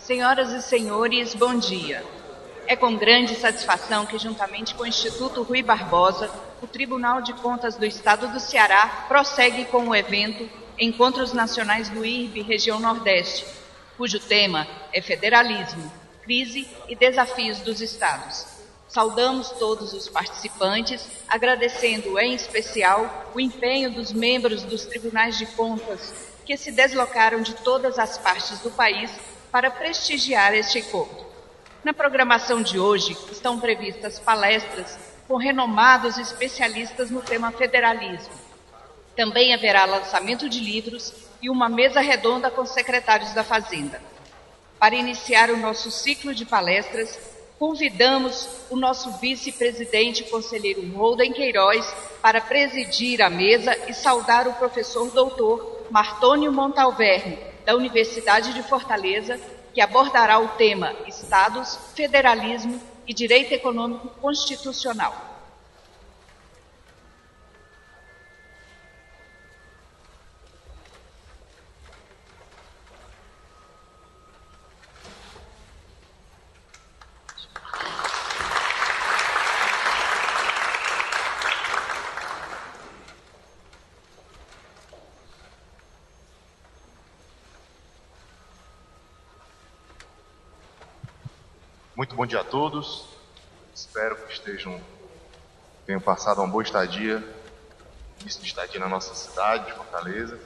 Senhoras e senhores, bom dia. É com grande satisfação que, juntamente com o Instituto Rui Barbosa, o Tribunal de Contas do Estado do Ceará prossegue com o evento Encontros Nacionais do IRB Região Nordeste, cujo tema é Federalismo, Crise e Desafios dos Estados. Saudamos todos os participantes, agradecendo em especial o empenho dos membros dos Tribunais de Contas que se deslocaram de todas as partes do país para prestigiar este encontro. Na programação de hoje estão previstas palestras com renomados especialistas no tema federalismo. Também haverá lançamento de livros e uma mesa redonda com secretários da Fazenda. Para iniciar o nosso ciclo de palestras, convidamos o nosso vice-presidente e conselheiro Holden Queiroz para presidir a mesa e saudar o professor doutor Martônio Montalverne, da Universidade de Fortaleza, que abordará o tema Estados, Federalismo e Direito Econômico Constitucional. Muito bom dia a todos. Espero que tenham passado uma boa estadia, início de estadia na nossa cidade de Fortaleza.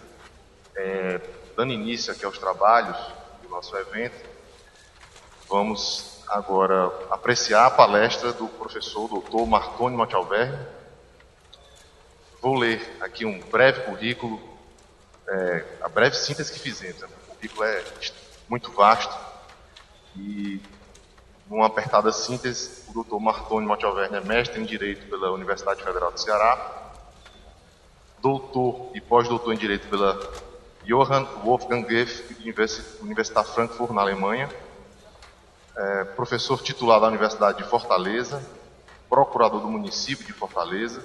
Dando início aqui aos trabalhos do nosso evento, vamos agora apreciar a palestra do professor Dr. Martônio Montalverne. Vou ler aqui um breve currículo, a breve síntese que fizemos. O currículo é muito vasto e, numa apertada síntese, o Dr. Martônio Montalverne é mestre em Direito pela Universidade Federal do Ceará, doutor e pós-doutor em Direito pela Johann Wolfgang Goethe Universität Frankfurt, na Alemanha, professor titular da Universidade de Fortaleza, procurador do município de Fortaleza,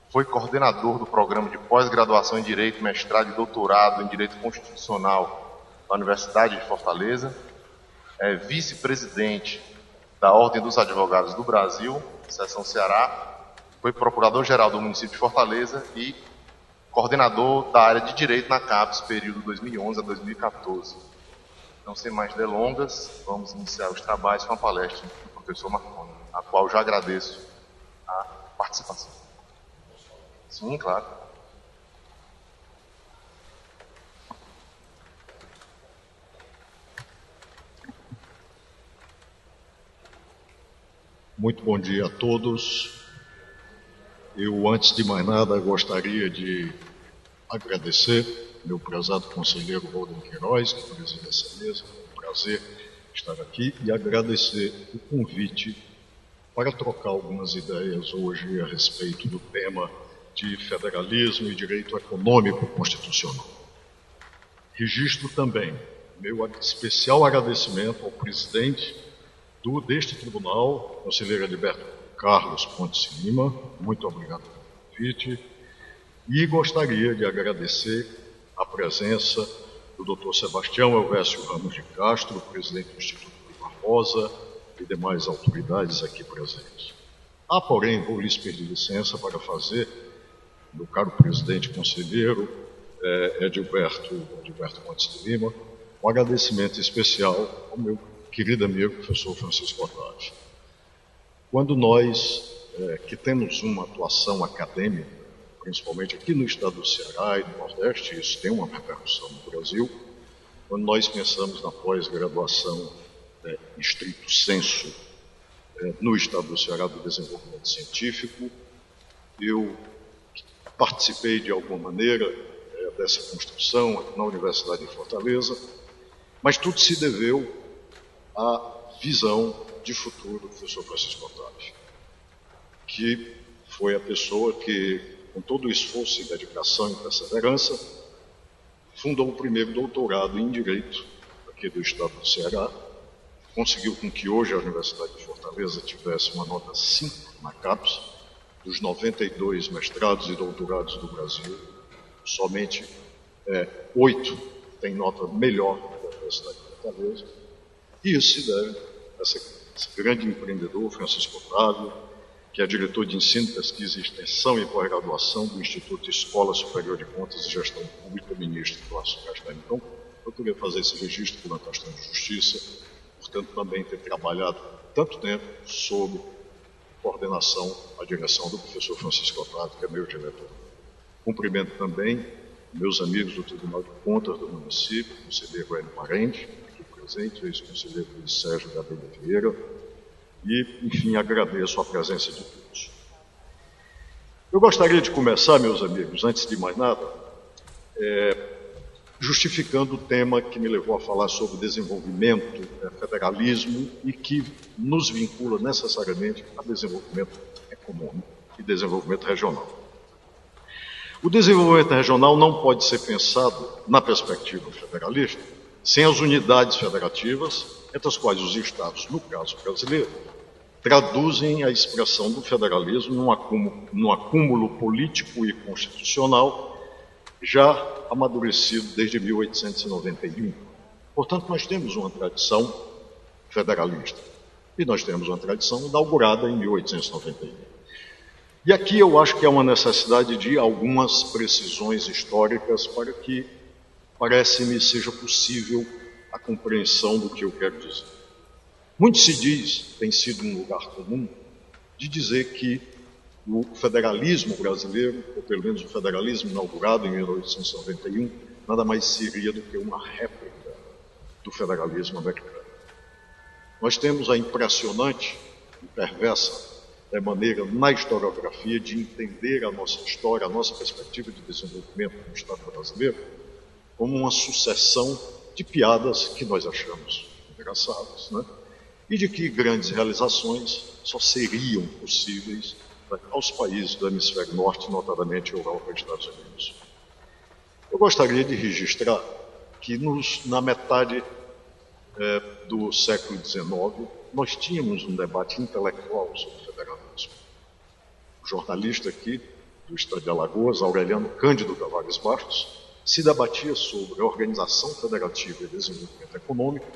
foi coordenador do programa de pós-graduação em Direito, mestrado e doutorado em Direito Constitucional da Universidade de Fortaleza, é vice-presidente da Ordem dos Advogados do Brasil, seção Ceará, foi procurador-geral do município de Fortaleza e coordenador da área de Direito na CAPES, período 2011 a 2014. Então, sem mais delongas, vamos iniciar os trabalhos com a palestra do professor Martônio, a qual já agradeço a participação. Sim, claro. Muito bom dia a todos. Eu, antes de mais nada, gostaria de agradecer meu prezado conselheiro Holden Queiroz, que preside essa mesa. É um prazer estar aqui e agradecer o convite para trocar algumas ideias hoje a respeito do tema de federalismo e direito econômico constitucional. Registro também meu especial agradecimento ao presidente deste tribunal, conselheiro Heriberto Carlos Pontes Lima, muito obrigado pelo convite, e gostaria de agradecer a presença do Dr. Sebastião Elvésio Ramos de Castro, presidente do Instituto Rui Barbosa, e demais autoridades aqui presentes. Porém, vou lhes pedir licença para fazer, meu caro presidente conselheiro, Edilberto Pontes de Lima, um agradecimento especial ao meu querido amigo professor Francisco Otávio. Quando nós, que temos uma atuação acadêmica, principalmente aqui no estado do Ceará e no Nordeste, isso tem uma repercussão no Brasil, quando nós pensamos na pós-graduação, estrito sensu, no estado do Ceará do desenvolvimento científico, eu participei de alguma maneira dessa construção aqui na Universidade de Fortaleza, mas tudo se deveu à visão de futuro do professor Francisco Otávio, que foi a pessoa que, com todo o esforço e dedicação e perseverança, fundou o primeiro doutorado em Direito aqui do estado do Ceará, conseguiu com que hoje a Universidade de Fortaleza tivesse uma nota 5 na CAPES, dos 92 mestrados e doutorados do Brasil, somente 8 têm nota melhor que a Universidade de Fortaleza, E isso se deve a esse grande empreendedor, Francisco Otávio, que é diretor de Ensino, Pesquisa, Extensão e Pós-Graduação do Instituto Escola Superior de Contas e Gestão Pública, ministro do Aço Castanho. Então, eu queria fazer esse registro por uma questão de justiça, portanto, também ter trabalhado tanto tempo sob coordenação, a direção do professor Francisco Otávio, que é meu diretor. Cumprimento também meus amigos do Tribunal de Contas do município, o conselheiro Hélio Parente, aqui presente, o ex-conselheiro Luiz Sérgio Gabriel Vieira, e, enfim, agradeço a presença de todos. Eu gostaria de começar, meus amigos, antes de mais nada, justificando o tema que me levou a falar sobre desenvolvimento, federalismo, e que nos vincula necessariamente a desenvolvimento econômico e desenvolvimento regional. O desenvolvimento regional não pode ser pensado na perspectiva federalista sem as unidades federativas, entre as quais os estados, no caso brasileiro, traduzem a expressão do federalismo num acúmulo político e constitucional já amadurecido desde 1891. Portanto, nós temos uma tradição federalista e nós temos uma tradição inaugurada em 1891. E aqui eu acho que há uma necessidade de algumas precisões históricas para que, parece-me, seja possível a compreensão do que eu quero dizer. Muito se diz, tem sido um lugar comum, de dizer que o federalismo brasileiro, ou pelo menos o federalismo inaugurado em 1891, nada mais seria do que uma réplica do federalismo americano. Nós temos a impressionante e perversa maneira na historiografia de entender a nossa história, a nossa perspectiva de desenvolvimento no Estado brasileiro, como uma sucessão de piadas que nós achamos engraçadas, né? E de que grandes realizações só seriam possíveis aos países do hemisfério norte, notadamente Europa e Estados Unidos. Eu gostaria de registrar que na metade do século XIX nós tínhamos um debate intelectual sobre o federalismo. O jornalista aqui do Estado de Alagoas, Aureliano Cândido Tavares Bastos, se debatia sobre a organização federativa e desenvolvimento econômico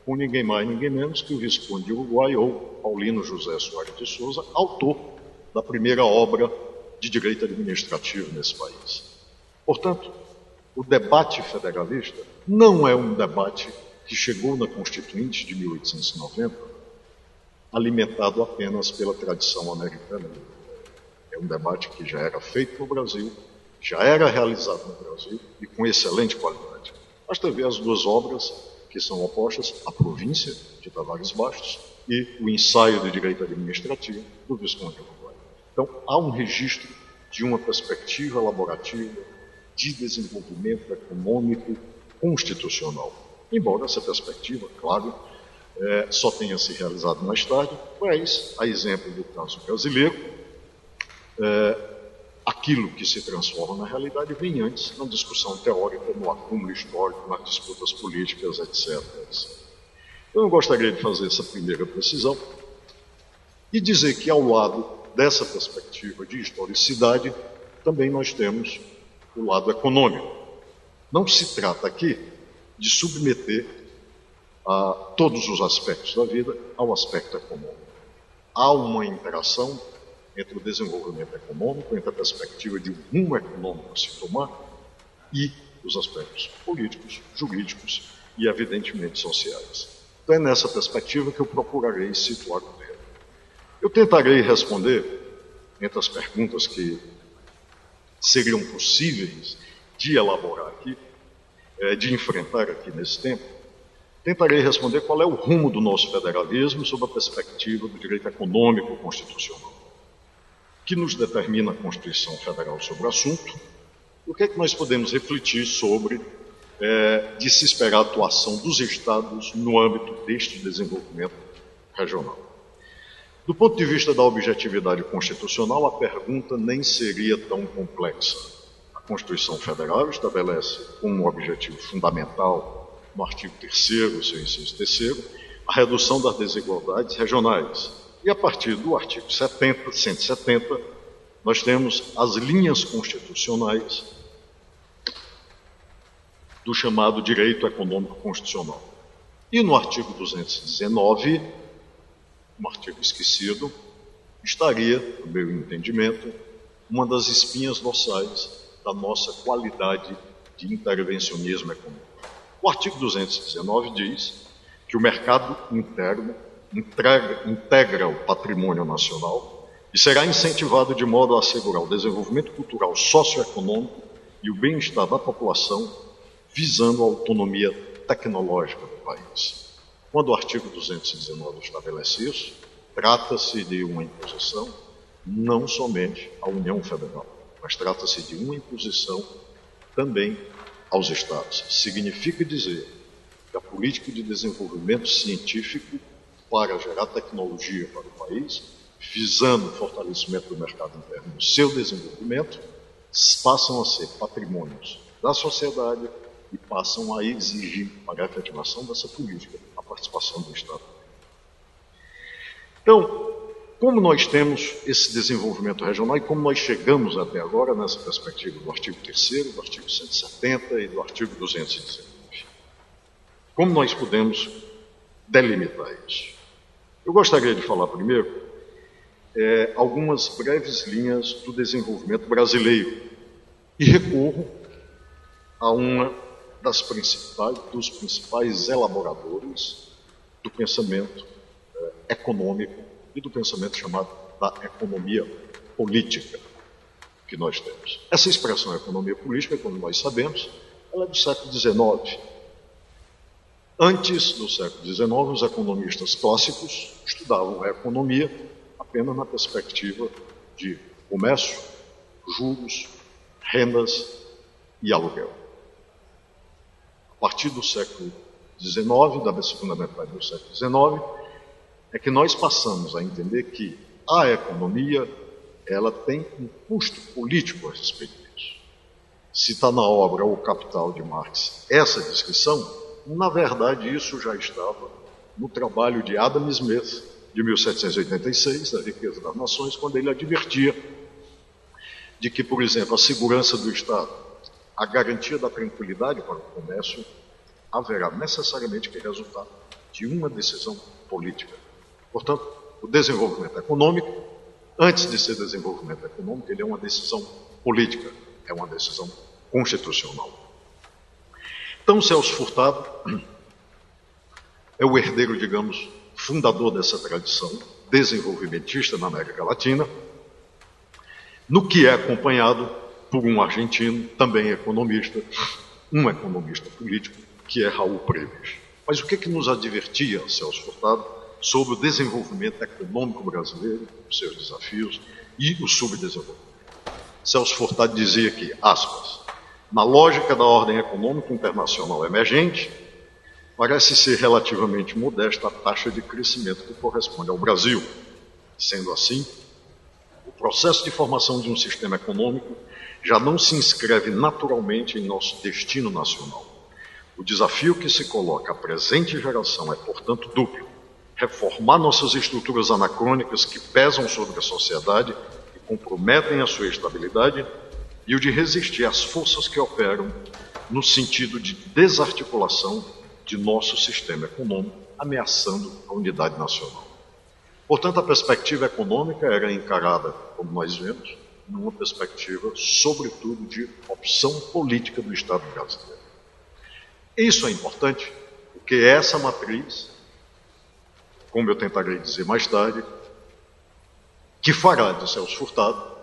com ninguém mais, ninguém menos que o Visconde de Uruguai, ou Paulino José Soares de Souza, autor da primeira obra de direito administrativo nesse país. Portanto, o debate federalista não é um debate que chegou na Constituinte de 1890, alimentado apenas pela tradição americana. É um debate que já era feito no Brasil, já era realizado no Brasil e com excelente qualidade. Basta ver as duas obras que são opostas, A Província, de Tavares Bastos, e O Ensaio de Direito Administrativo, do Visconde de Uruguai. Então, há um registro de uma perspectiva elaborativa de desenvolvimento econômico constitucional. Embora essa perspectiva, claro, só tenha se realizado mais tarde, mas, a exemplo do caso brasileiro, aquilo que se transforma na realidade vem antes na discussão teórica, no acúmulo histórico, nas disputas políticas, etc. Então, eu gostaria de fazer essa primeira precisão e dizer que, ao lado dessa perspectiva de historicidade, também nós temos o lado econômico. Não se trata aqui de submeter a todos os aspectos da vida ao aspecto econômico. Há uma interação entre o desenvolvimento econômico, entre a perspectiva de um rumo econômico a se tomar e os aspectos políticos, jurídicos e, evidentemente, sociais. Então, é nessa perspectiva que eu procurarei situar o tema. Eu tentarei responder, entre as perguntas que seriam possíveis de elaborar aqui, de enfrentar aqui nesse tempo, tentarei responder qual é o rumo do nosso federalismo sob a perspectiva do direito econômico constitucional, que nos determina a Constituição Federal sobre o assunto, o que é que nós podemos refletir sobre de se esperar a atuação dos Estados no âmbito deste desenvolvimento regional. Do ponto de vista da objetividade constitucional, a pergunta nem seria tão complexa. A Constituição Federal estabelece como objetivo fundamental, no artigo 3º, seu inciso 3º, a redução das desigualdades regionais. E a partir do artigo 170, nós temos as linhas constitucionais do chamado direito econômico constitucional. E no artigo 219, um artigo esquecido, estaria, no meu entendimento, uma das espinhas dorsais da nossa qualidade de intervencionismo econômico. O artigo 219 diz que o mercado interno integra o patrimônio nacional e será incentivado de modo a assegurar o desenvolvimento cultural, socioeconômico e o bem-estar da população, visando a autonomia tecnológica do país. Quando o artigo 219 estabelece isso, trata-se de uma imposição não somente à União Federal, mas trata-se de uma imposição também aos Estados. Significa dizer que a política de desenvolvimento científico para gerar tecnologia para o país, visando o fortalecimento do mercado interno e o seu desenvolvimento, passam a ser patrimônios da sociedade e passam a exigir, para a efetivação dessa política, a participação do Estado. Então, como nós temos esse desenvolvimento regional e como nós chegamos até agora nessa perspectiva do artigo 3º, do artigo 170 e do artigo 219? Como nós podemos delimitar isso? Eu gostaria de falar primeiro algumas breves linhas do desenvolvimento brasileiro e recorro a uma dos principais elaboradores do pensamento econômico e do pensamento chamado da economia política que nós temos. Essa expressão economia política, como nós sabemos, ela é do século XIX. Antes do século XIX, os economistas clássicos estudavam a economia apenas na perspectiva de comércio, juros, rendas e aluguel. A partir do século XIX, da segunda metade do século XIX, é que nós passamos a entender que a economia ela tem um custo político a respeito disso. Se está na obra O Capital de Marx essa descrição, na verdade isso já estava no trabalho de Adam Smith, de 1786, da Riqueza das Nações, quando ele advertia de que, por exemplo, a segurança do Estado, a garantia da tranquilidade para o comércio, haverá necessariamente que resultar de uma decisão política. Portanto, o desenvolvimento econômico, antes de ser desenvolvimento econômico, ele é uma decisão política, é uma decisão constitucional. Então, Celso Furtado é o herdeiro, digamos, fundador dessa tradição desenvolvimentista na América Latina, no que é acompanhado por um argentino, também economista, um economista político, que é Raul Preves. Mas o que nos advertia Celso Furtado sobre o desenvolvimento econômico brasileiro, os seus desafios e o subdesenvolvimento? Celso Furtado dizia que, aspas, na lógica da ordem econômica internacional emergente, parece ser relativamente modesta a taxa de crescimento que corresponde ao Brasil. Sendo assim, o processo de formação de um sistema econômico já não se inscreve naturalmente em nosso destino nacional. O desafio que se coloca à presente geração é, portanto, duplo: reformar nossas estruturas anacrônicas que pesam sobre a sociedade e comprometem a sua estabilidade, e o de resistir às forças que operam no sentido de desarticulação de nosso sistema econômico, ameaçando a unidade nacional. Portanto, a perspectiva econômica era encarada, como nós vemos, numa perspectiva, sobretudo, de opção política do Estado brasileiro. Isso é importante, porque essa matriz, como eu tentarei dizer mais tarde, que fará de Celso Furtado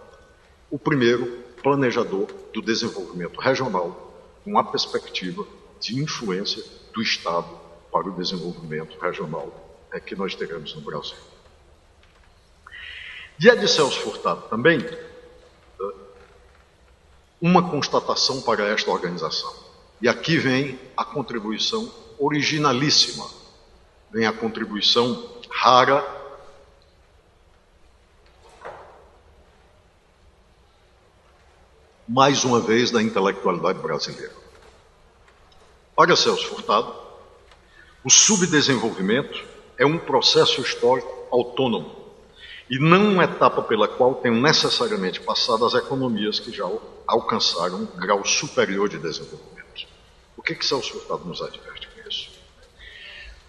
o primeiro planejador do desenvolvimento regional, com a perspectiva de influência do Estado para o desenvolvimento regional que nós teremos no Brasil. E é de Celso Furtado também uma constatação para esta organização. E aqui vem a contribuição originalíssima, vem a contribuição rara, mais uma vez, da intelectualidade brasileira. Para Celso Furtado, o subdesenvolvimento é um processo histórico autônomo e não uma etapa pela qual tenham necessariamente passado as economias que já alcançaram um grau superior de desenvolvimento. O que Celso Furtado nos adverte com isso?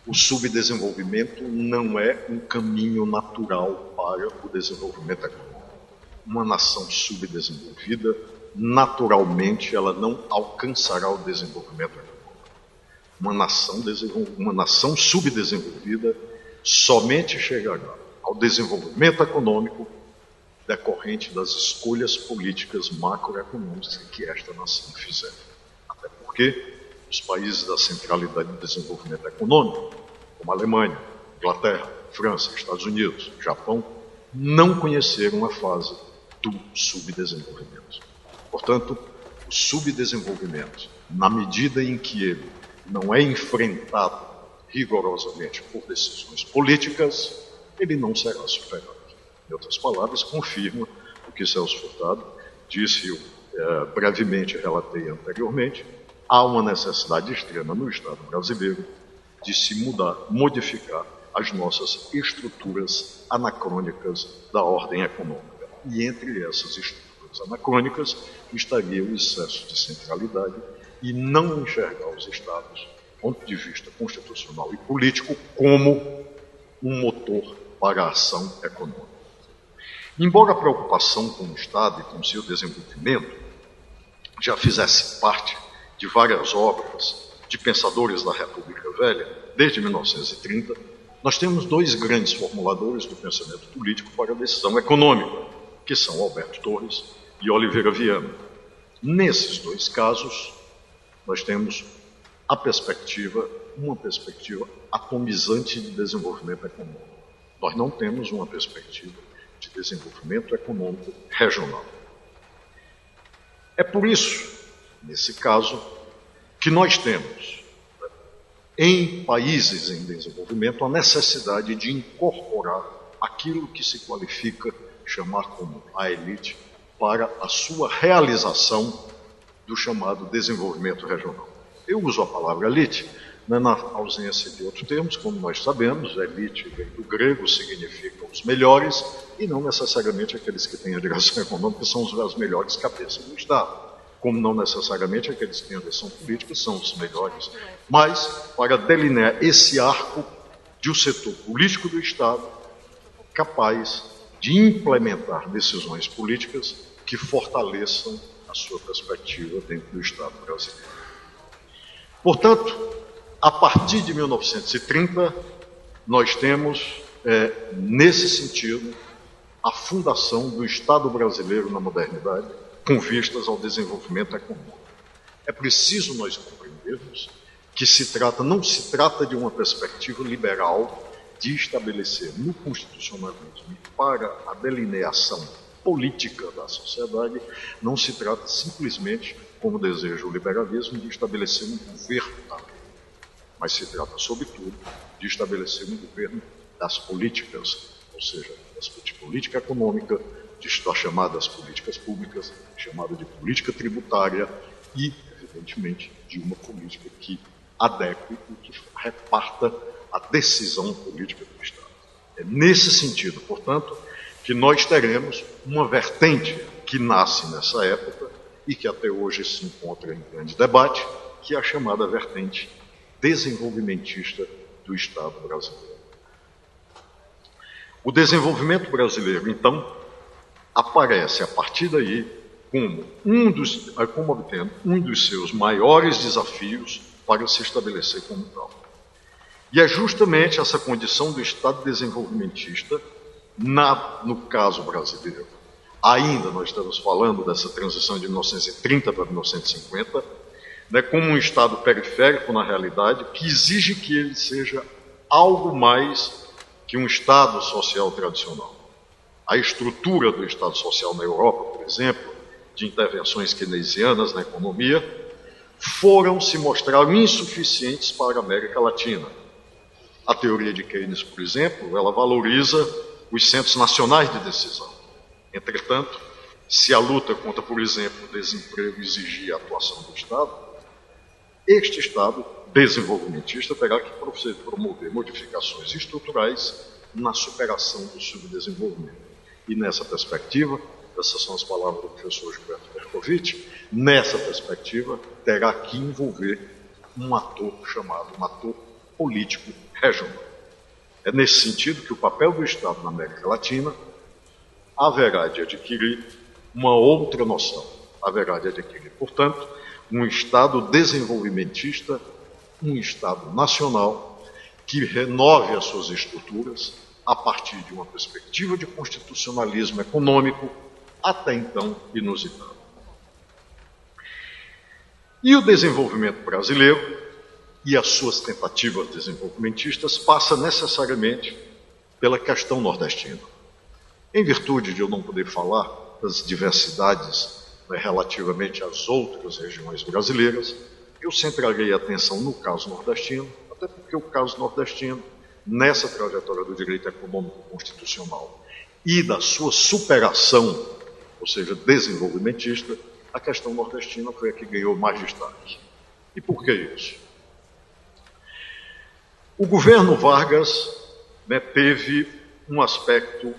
O subdesenvolvimento não é um caminho natural para o desenvolvimento econômico. Uma nação subdesenvolvida, naturalmente, ela não alcançará o desenvolvimento econômico. Uma nação subdesenvolvida somente chegará ao desenvolvimento econômico decorrente das escolhas políticas macroeconômicas que esta nação fizer. Até porque os países da centralidade do desenvolvimento econômico, como a Alemanha, Inglaterra, França, Estados Unidos, Japão, não conheceram a fase do subdesenvolvimento. Portanto, o subdesenvolvimento, na medida em que ele não é enfrentado rigorosamente por decisões políticas, ele não será superado. Em outras palavras, confirma o que Celso Furtado disse, eu brevemente relatei anteriormente. Há uma necessidade extrema no Estado brasileiro de se modificar as nossas estruturas anacrônicas da ordem econômica. E entre essas estruturas anacrônicas estaria o excesso de centralidade e não enxergar os Estados, do ponto de vista constitucional e político, como um motor para a ação econômica. Embora a preocupação com o Estado e com seu desenvolvimento já fizesse parte de várias obras de pensadores da República Velha, desde 1930, nós temos dois grandes formuladores do pensamento político para a decisão econômica, que são Alberto Torres e Oliveira Viana. Nesses dois casos, nós temos uma perspectiva atomizante de desenvolvimento econômico. Nós não temos uma perspectiva de desenvolvimento econômico regional. É por isso, nesse caso, que nós temos, em países em desenvolvimento, a necessidade de incorporar aquilo que se qualifica chamar como a elite para a sua realização do chamado desenvolvimento regional. Eu uso a palavra elite na ausência de outros termos, como nós sabemos, elite vem do grego, significa os melhores, e não necessariamente aqueles que têm a direção econômica são as melhores cabeças do Estado, como não necessariamente aqueles que têm a direção política são os melhores, mas para delinear esse arco de um setor político do Estado capaz de implementar decisões políticas que fortaleçam a sua perspectiva dentro do Estado brasileiro. Portanto, a partir de 1930, nós temos, nesse sentido, a fundação do Estado brasileiro na modernidade, com vistas ao desenvolvimento econômico. É preciso nós compreendermos que não se trata de uma perspectiva liberal de estabelecer no constitucionalismo e para a delineação política da sociedade, não se trata simplesmente, como deseja o liberalismo, de estabelecer um governo da lei, mas se trata, sobretudo, de estabelecer um governo das políticas, ou seja, das política econômica, das chamadas políticas públicas, chamada de política tributária e, evidentemente, de uma política que adeque e que reparta a decisão política do Estado. É nesse sentido, portanto, que nós teremos uma vertente que nasce nessa época e que até hoje se encontra em grande debate, que é a chamada vertente desenvolvimentista do Estado brasileiro. O desenvolvimento brasileiro, então, aparece a partir daí como obtendo um dos seus maiores desafios para se estabelecer como tal. E é justamente essa condição do Estado desenvolvimentista, no caso brasileiro. Ainda nós estamos falando dessa transição de 1930 para 1950, como um Estado periférico na realidade, que exige que ele seja algo mais que um Estado social tradicional. A estrutura do Estado social na Europa, por exemplo, de intervenções keynesianas na economia, se mostraram insuficientes para a América Latina. A teoria de Keynes, por exemplo, ela valoriza os centros nacionais de decisão. Entretanto, se a luta contra, por exemplo, o desemprego exigir a atuação do Estado, este Estado desenvolvimentista terá que promover modificações estruturais na superação do subdesenvolvimento. E nessa perspectiva, essas são as palavras do professor Gilberto Berkovitch, nessa perspectiva terá que envolver um ator político regional. É nesse sentido que o papel do Estado na América Latina haverá de adquirir uma outra noção. Haverá de adquirir, portanto, um Estado desenvolvimentista, um Estado nacional que renove as suas estruturas a partir de uma perspectiva de constitucionalismo econômico até então inusitado. E o desenvolvimento brasileiro e as suas tentativas desenvolvimentistas passa necessariamente pela questão nordestina. Em virtude de eu não poder falar das diversidades relativamente às outras regiões brasileiras, eu centrarei a atenção no caso nordestino, até porque o caso nordestino, nessa trajetória do direito econômico constitucional e da sua superação, ou seja, desenvolvimentista, a questão nordestina foi a que ganhou mais destaque. E por que isso? O governo Vargas teve um aspecto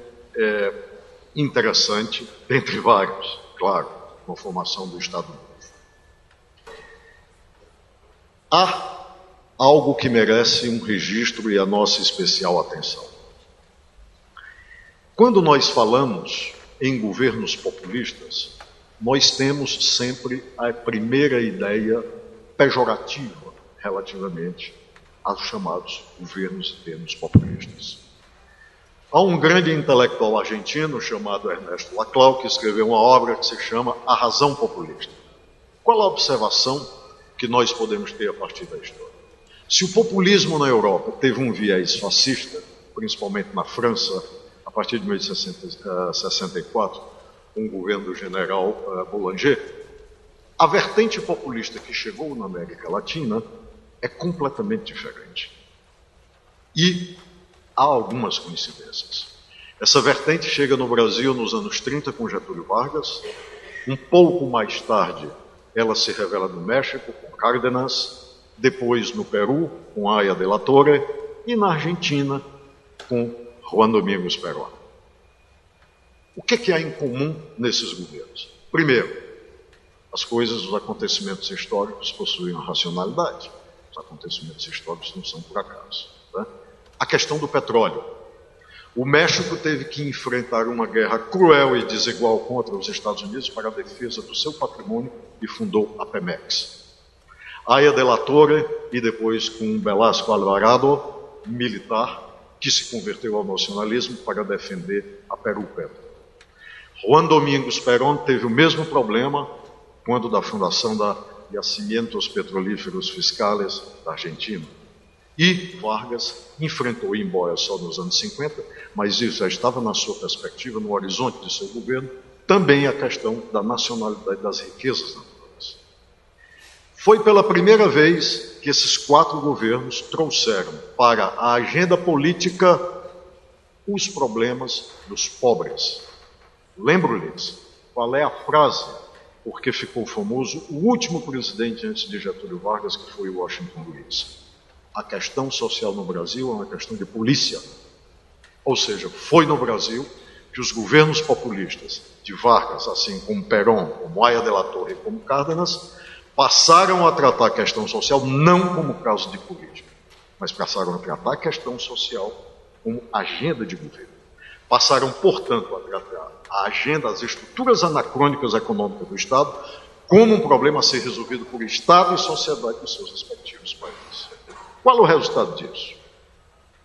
interessante, dentre vários, claro, com a formação do Estado Novo. Há algo que merece um registro e a nossa especial atenção. Quando nós falamos em governos populistas, nós temos sempre a primeira ideia pejorativa relativamente aos chamados governos e termos populistas. Há um grande intelectual argentino chamado Ernesto Laclau que escreveu uma obra que se chama A Razão Populista. Qual a observação que nós podemos ter a partir da história? Se o populismo na Europa teve um viés fascista, principalmente na França, a partir de 1864, com o governo do general Boulanger, a vertente populista que chegou na América Latina é completamente diferente. E há algumas coincidências. Essa vertente chega no Brasil nos anos 30 com Getúlio Vargas. Um pouco mais tarde, ela se revela no México com Cárdenas, depois no Peru com Aya de la Torre e na Argentina com Juan Domingos Perón. O que há em comum nesses governos? Primeiro, as coisas, os acontecimentos históricos possuem uma racionalidade. Os acontecimentos históricos não são por acaso. Né? A questão do petróleo. O México teve que enfrentar uma guerra cruel e desigual contra os Estados Unidos para a defesa do seu patrimônio e fundou a Pemex. Aya de la Torre e depois com Velasco Alvarado, militar, que se converteu ao nacionalismo para defender a Perú-Petro. Juan Domingos Perón teve o mesmo problema quando da fundação da Yacimientos Petrolíferos Fiscales da Argentina. E Vargas enfrentou, embora só nos anos 50, mas isso já estava na sua perspectiva, no horizonte de seu governo, também a questão da nacionalidade das riquezas naturais. Foi pela primeira vez que esses 4 governos trouxeram para a agenda política os problemas dos pobres. Lembro-lhes qual é a frase, porque ficou famoso o último presidente antes de Getúlio Vargas, que foi Washington Luiz. A questão social no Brasil é uma questão de polícia. Ou seja, foi no Brasil que os governos populistas de Vargas, assim como Perón, como Aya de la Torre e como Cárdenas, passaram a tratar a questão social não como caso de política, mas passaram a tratar a questão social como agenda de governo. Passaram, portanto, a tratar a agenda, as estruturas anacrônicas econômicas do Estado como um problema a ser resolvido por Estado e sociedade dos seus respectivos países. Qual é o resultado disso?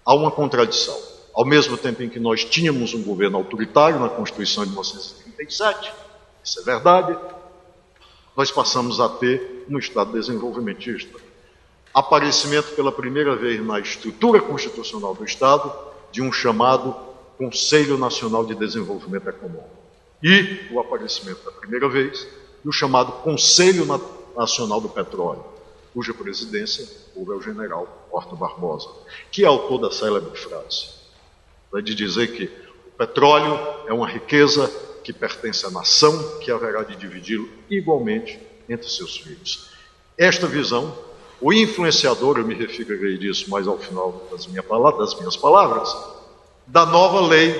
Há uma contradição. Ao mesmo tempo em que nós tínhamos um governo autoritário na Constituição de 1937, isso é verdade, nós passamos a ter um Estado desenvolvimentista. Aparecimento pela primeira vez na estrutura constitucional do Estado de um chamado Conselho Nacional de Desenvolvimento Econômico. E o aparecimento da primeira vez do chamado Conselho Nacional do Petróleo, cuja presidência houve ao general Horta Barbosa, que é autor da célebre frase, de dizer que o petróleo é uma riqueza que pertence à nação, que haverá de dividi-lo igualmente entre seus filhos. Esta visão, o influenciador, eu me referirei disso mais ao final das minhas palavras, da nova lei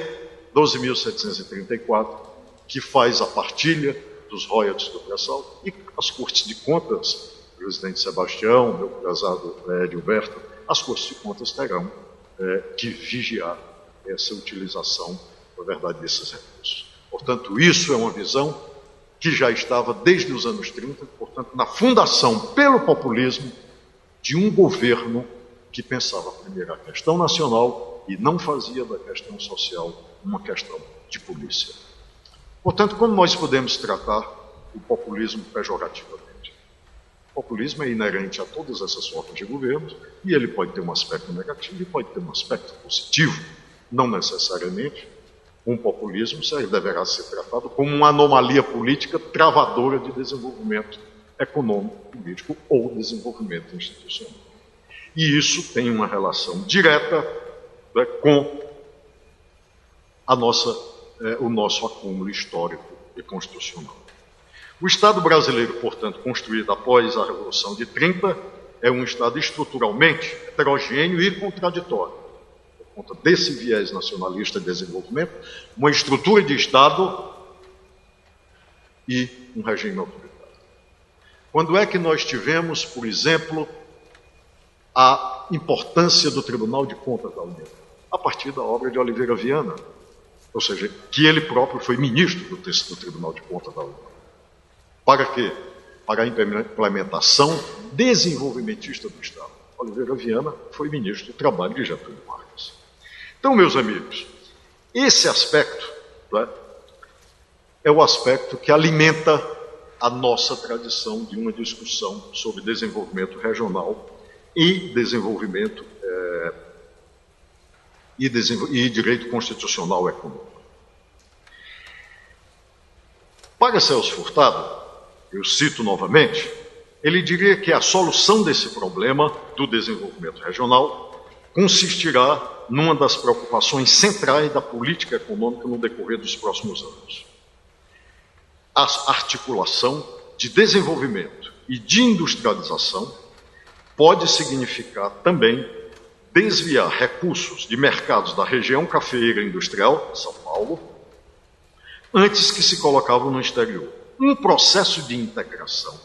12.734, que faz a partilha dos royalties do pré-sal, e as Cortes de Contas, o presidente Sebastião, meu prezado Edilberto, as Cortes de Contas terão que vigiar essa utilização, na verdade, desses recursos. Portanto, isso é uma visão que já estava desde os anos 30, portanto, na fundação pelo populismo de um governo que pensava primeiro a questão nacional e não fazia da questão social uma questão de polícia. Portanto, como nós podemos tratar o populismo pejorativamente? O populismo é inerente a todas essas formas de governo e ele pode ter um aspecto negativo e pode ter um aspecto positivo. Não necessariamente um populismo deverá ser tratado como uma anomalia política travadora de desenvolvimento econômico, político ou desenvolvimento institucional. E isso tem uma relação direta com o nosso acúmulo histórico e constitucional. O Estado brasileiro, portanto, construído após a Revolução de 30, é um Estado estruturalmente heterogêneo e contraditório. Por conta desse viés nacionalista de desenvolvimento, uma estrutura de Estado e um regime autoritário. Quando é que nós tivemos, por exemplo, a importância do Tribunal de Contas da União? A partir da obra de Oliveira Viana, ou seja, que ele próprio foi ministro do Tribunal de Contas da União. Para quê? Para a implementação desenvolvimentista do Estado. Oliveira Viana foi ministro do Trabalho de Getúlio Vargas. Então, meus amigos, esse aspecto é o aspecto que alimenta a nossa tradição de uma discussão sobre desenvolvimento regional e desenvolvimento e direito constitucional econômico. Para Celso Furtado, eu cito novamente, ele diria que a solução desse problema do desenvolvimento regional consistirá numa das preocupações centrais da política econômica no decorrer dos próximos anos. A articulação de desenvolvimento e de industrialização pode significar também desviar recursos de mercados da região cafeeira industrial, São Paulo, antes que se colocavam no exterior. Um processo de integração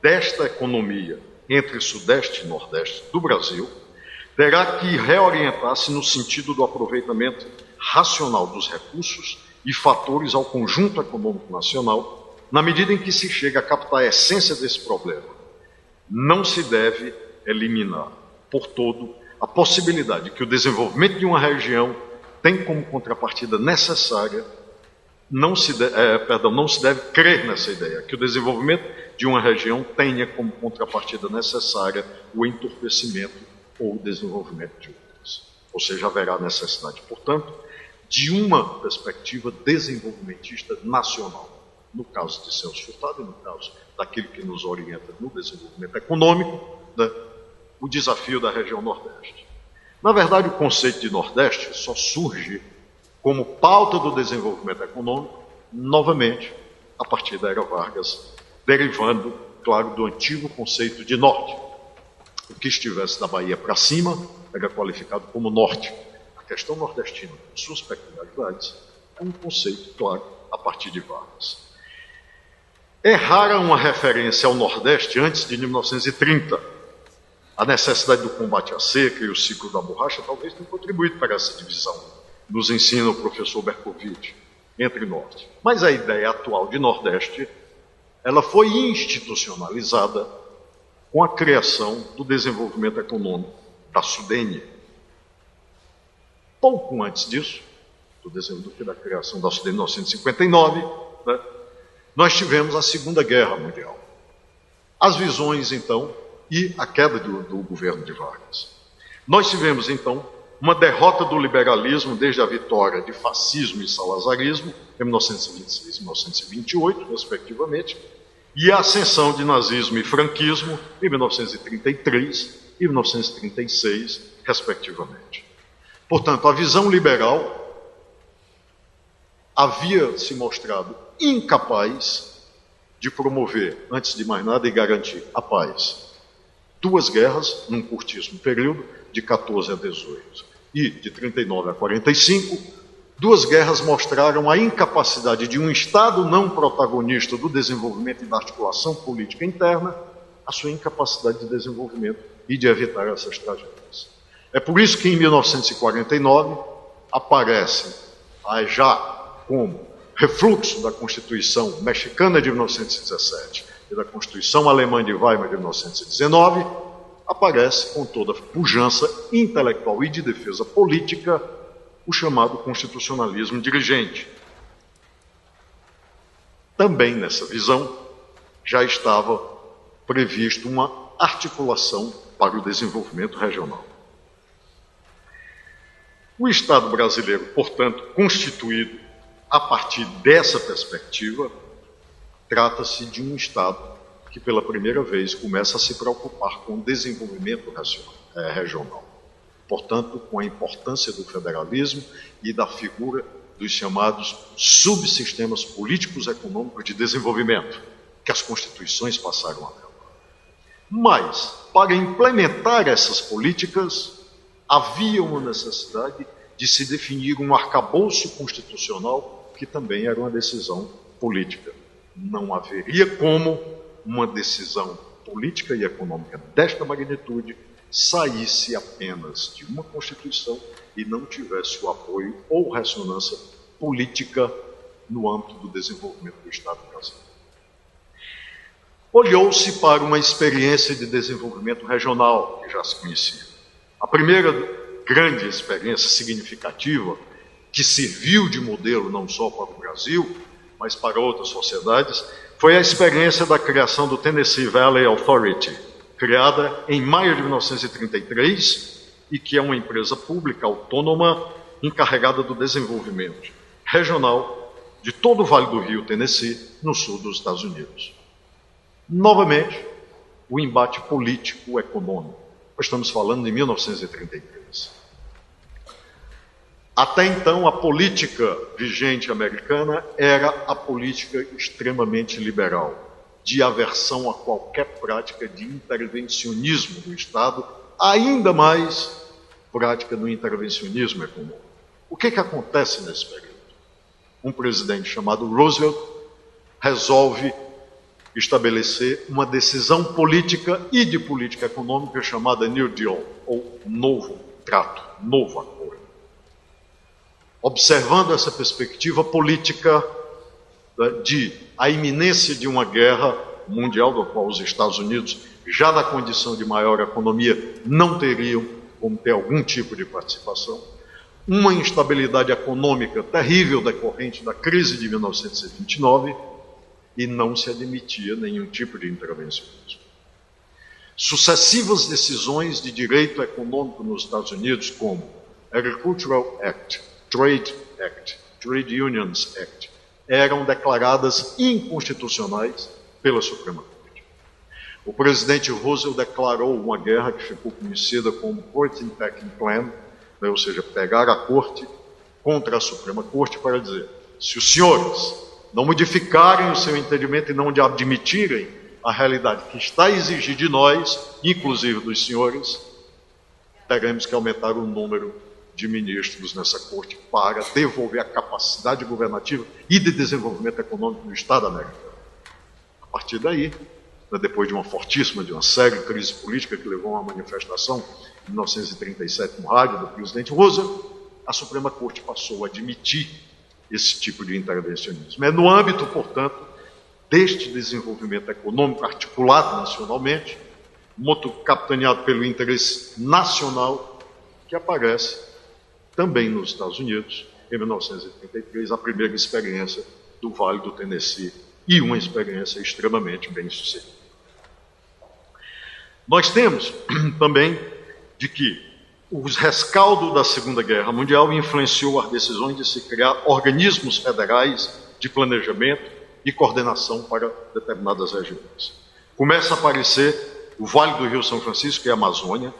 desta economia entre Sudeste e Nordeste do Brasil terá que reorientar-se no sentido do aproveitamento racional dos recursos e fatores ao conjunto econômico nacional, na medida em que se chega a captar a essência desse problema. Não se deve eliminar, por todo, a possibilidade que o desenvolvimento de uma região tem como contrapartida necessária, não se deve crer nessa ideia, que o desenvolvimento de uma região tenha como contrapartida necessária o entorpecimento ou o desenvolvimento de outras. Ou seja, haverá necessidade, portanto, de uma perspectiva desenvolvimentista nacional. No caso de Celso Furtado e no caso daquilo que nos orienta no desenvolvimento econômico, o desafio da região Nordeste. Na verdade, o conceito de Nordeste só surge como pauta do desenvolvimento econômico, novamente, a partir da era Vargas, derivando, claro, do antigo conceito de Norte. O que estivesse da Bahia para cima era qualificado como Norte. A questão nordestina, com suas peculiaridades, é um conceito, claro, a partir de Vargas. É rara uma referência ao Nordeste antes de 1930. A necessidade do combate à seca e o ciclo da borracha talvez tenham contribuído para essa divisão, nos ensina o professor Berkovitch, entre Norte. Mas a ideia atual de Nordeste, ela foi institucionalizada com a criação do desenvolvimento econômico da Sudene. Pouco antes disso, da criação da Sudene em 1959, nós tivemos a Segunda Guerra Mundial. As visões, então, e a queda do governo de Vargas. Nós tivemos, então, uma derrota do liberalismo desde a vitória de fascismo e salazarismo, em 1926 e 1928, respectivamente, e a ascensão de nazismo e franquismo em 1933 e 1936, respectivamente. Portanto, a visão liberal havia se mostrado incapaz de promover, antes de mais nada, e garantir a paz. 2 guerras, num curtíssimo período, de 14 a 18, e de 39 a 45, 2 guerras mostraram a incapacidade de um Estado não protagonista do desenvolvimento e da articulação política interna, a sua incapacidade de desenvolvimento e de evitar essas tragédias. É por isso que em 1949 aparece, já como refluxo da Constituição mexicana de 1917 e da Constituição alemã de Weimar de 1919, aparece com toda a pujança intelectual e de defesa política o chamado constitucionalismo dirigente. Também nessa visão já estava previsto uma articulação para o desenvolvimento regional. O Estado brasileiro, portanto, constituído a partir dessa perspectiva, trata-se de um Estado que pela primeira vez começa a se preocupar com o desenvolvimento regional. Portanto, com a importância do federalismo e da figura dos chamados subsistemas políticos econômicos de desenvolvimento, que as constituições passaram a ter. Mas, para implementar essas políticas, havia uma necessidade de se definir um arcabouço constitucional que também era uma decisão política. Não haveria como uma decisão política e econômica desta magnitude saísse apenas de uma Constituição e não tivesse o apoio ou ressonância política no âmbito do desenvolvimento do Estado brasileiro. Olhou-se para uma experiência de desenvolvimento regional que já se conhecia. A primeira grande experiência significativa que serviu de modelo não só para o Brasil, mas para outras sociedades, foi a experiência da criação do Tennessee Valley Authority, criada em maio de 1933 e que é uma empresa pública autônoma encarregada do desenvolvimento regional de todo o Vale do Rio Tennessee, no sul dos Estados Unidos. Novamente, o embate político-econômico. Estamos falando de 1933. Até então, a política vigente americana era a política extremamente liberal, de aversão a qualquer prática de intervencionismo do Estado, ainda mais prática do intervencionismo econômico. O que acontece nesse período? Um presidente chamado Roosevelt resolve estabelecer uma decisão política e de política econômica chamada New Deal, ou Novo Trato, Novo Acordo. Observando essa perspectiva política de a iminência de uma guerra mundial, da qual os Estados Unidos, já na condição de maior economia, não teriam como ter algum tipo de participação, uma instabilidade econômica terrível decorrente da crise de 1929, e não se admitia nenhum tipo de intervencionismo. Sucessivas decisões de direito econômico nos Estados Unidos, como Agricultural Act, Trade Act, Trade Unions Act, eram declaradas inconstitucionais pela Suprema Corte. O presidente Roosevelt declarou uma guerra que ficou conhecida como Court Packing Plan, ou seja, pegar a Corte contra a Suprema Corte para dizer: se os senhores não modificarem o seu entendimento e não admitirem a realidade que está a exigir de nós, inclusive dos senhores, teremos que aumentar o número de ministros nessa corte para devolver a capacidade governativa e de desenvolvimento econômico do Estado americano. A partir daí, depois de uma séria crise política que levou a uma manifestação em 1937 no rádio do presidente Roosevelt, a Suprema Corte passou a admitir esse tipo de intervencionismo. É no âmbito, portanto, deste desenvolvimento econômico articulado nacionalmente, capitaneado pelo interesse nacional, que aparece também nos Estados Unidos, em 1933, a primeira experiência do Vale do Tennessee, e uma experiência extremamente bem-sucedida. Nós temos também de que o rescaldo da Segunda Guerra Mundial influenciou as decisões de se criar organismos federais de planejamento e coordenação para determinadas regiões. Começa a aparecer o Vale do Rio São Francisco e a Amazônia,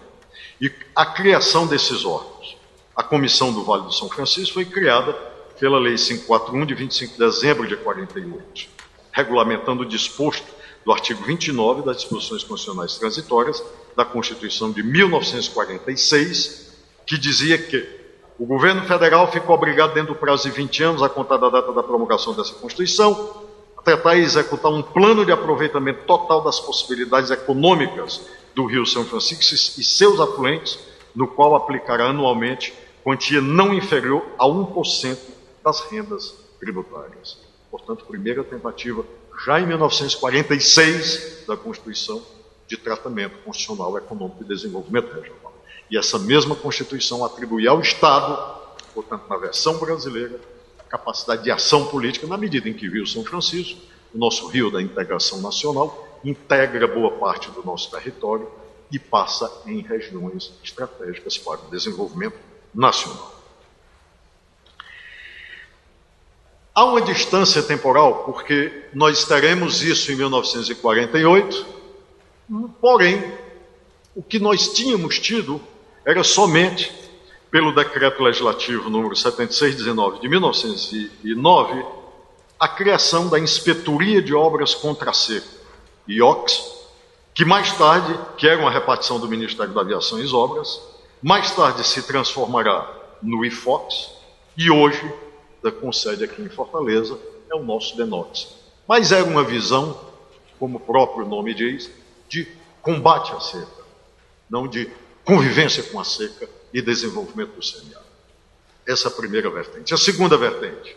e a criação desses órgãos. A Comissão do Vale do São Francisco foi criada pela Lei 541, de 25 de dezembro de 48, regulamentando o disposto do artigo 29 das disposições constitucionais transitórias da Constituição de 1946, que dizia que o governo federal ficou obrigado, dentro do prazo de 20 anos, a contar da data da promulgação dessa Constituição, a tratar e executar um plano de aproveitamento total das possibilidades econômicas do Rio São Francisco e seus afluentes, no qual aplicará anualmente quantia não inferior a 1% das rendas tributárias. Portanto, primeira tentativa, já em 1946, da Constituição de Tratamento Constitucional, Econômico e Desenvolvimento Regional. E essa mesma Constituição atribui ao Estado, portanto, na versão brasileira, a capacidade de ação política, na medida em que o Rio São Francisco, o nosso rio da integração nacional, integra boa parte do nosso território e passa em regiões estratégicas para o desenvolvimento nacional. Há uma distância temporal, porque nós teremos isso em 1948, porém, o que nós tínhamos tido era somente, pelo Decreto Legislativo número 7619 de 1909, a criação da Inspetoria de Obras contra a Seca, IOCS, que mais tarde, que era uma repartição do Ministério da Aviação e Obras, mais tarde se transformará no IFOX, e hoje, com sede aqui em Fortaleza, é o nosso DENOX. Mas era uma visão, como o próprio nome diz, de combate à seca, não de convivência com a seca e desenvolvimento do semiárido. Essa é a primeira vertente. A segunda vertente,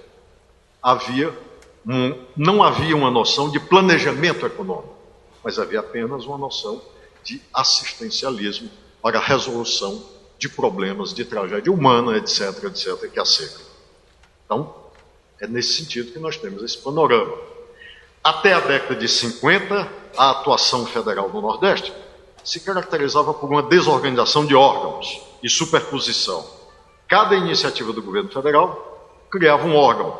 não havia uma noção de planejamento econômico, mas havia apenas uma noção de assistencialismo para a resolução de problemas de tragédia humana, etc., etc., que a seca. Então, é nesse sentido que nós temos esse panorama. Até a década de 50, a atuação federal no Nordeste se caracterizava por uma desorganização de órgãos e superposição. Cada iniciativa do governo federal criava um órgão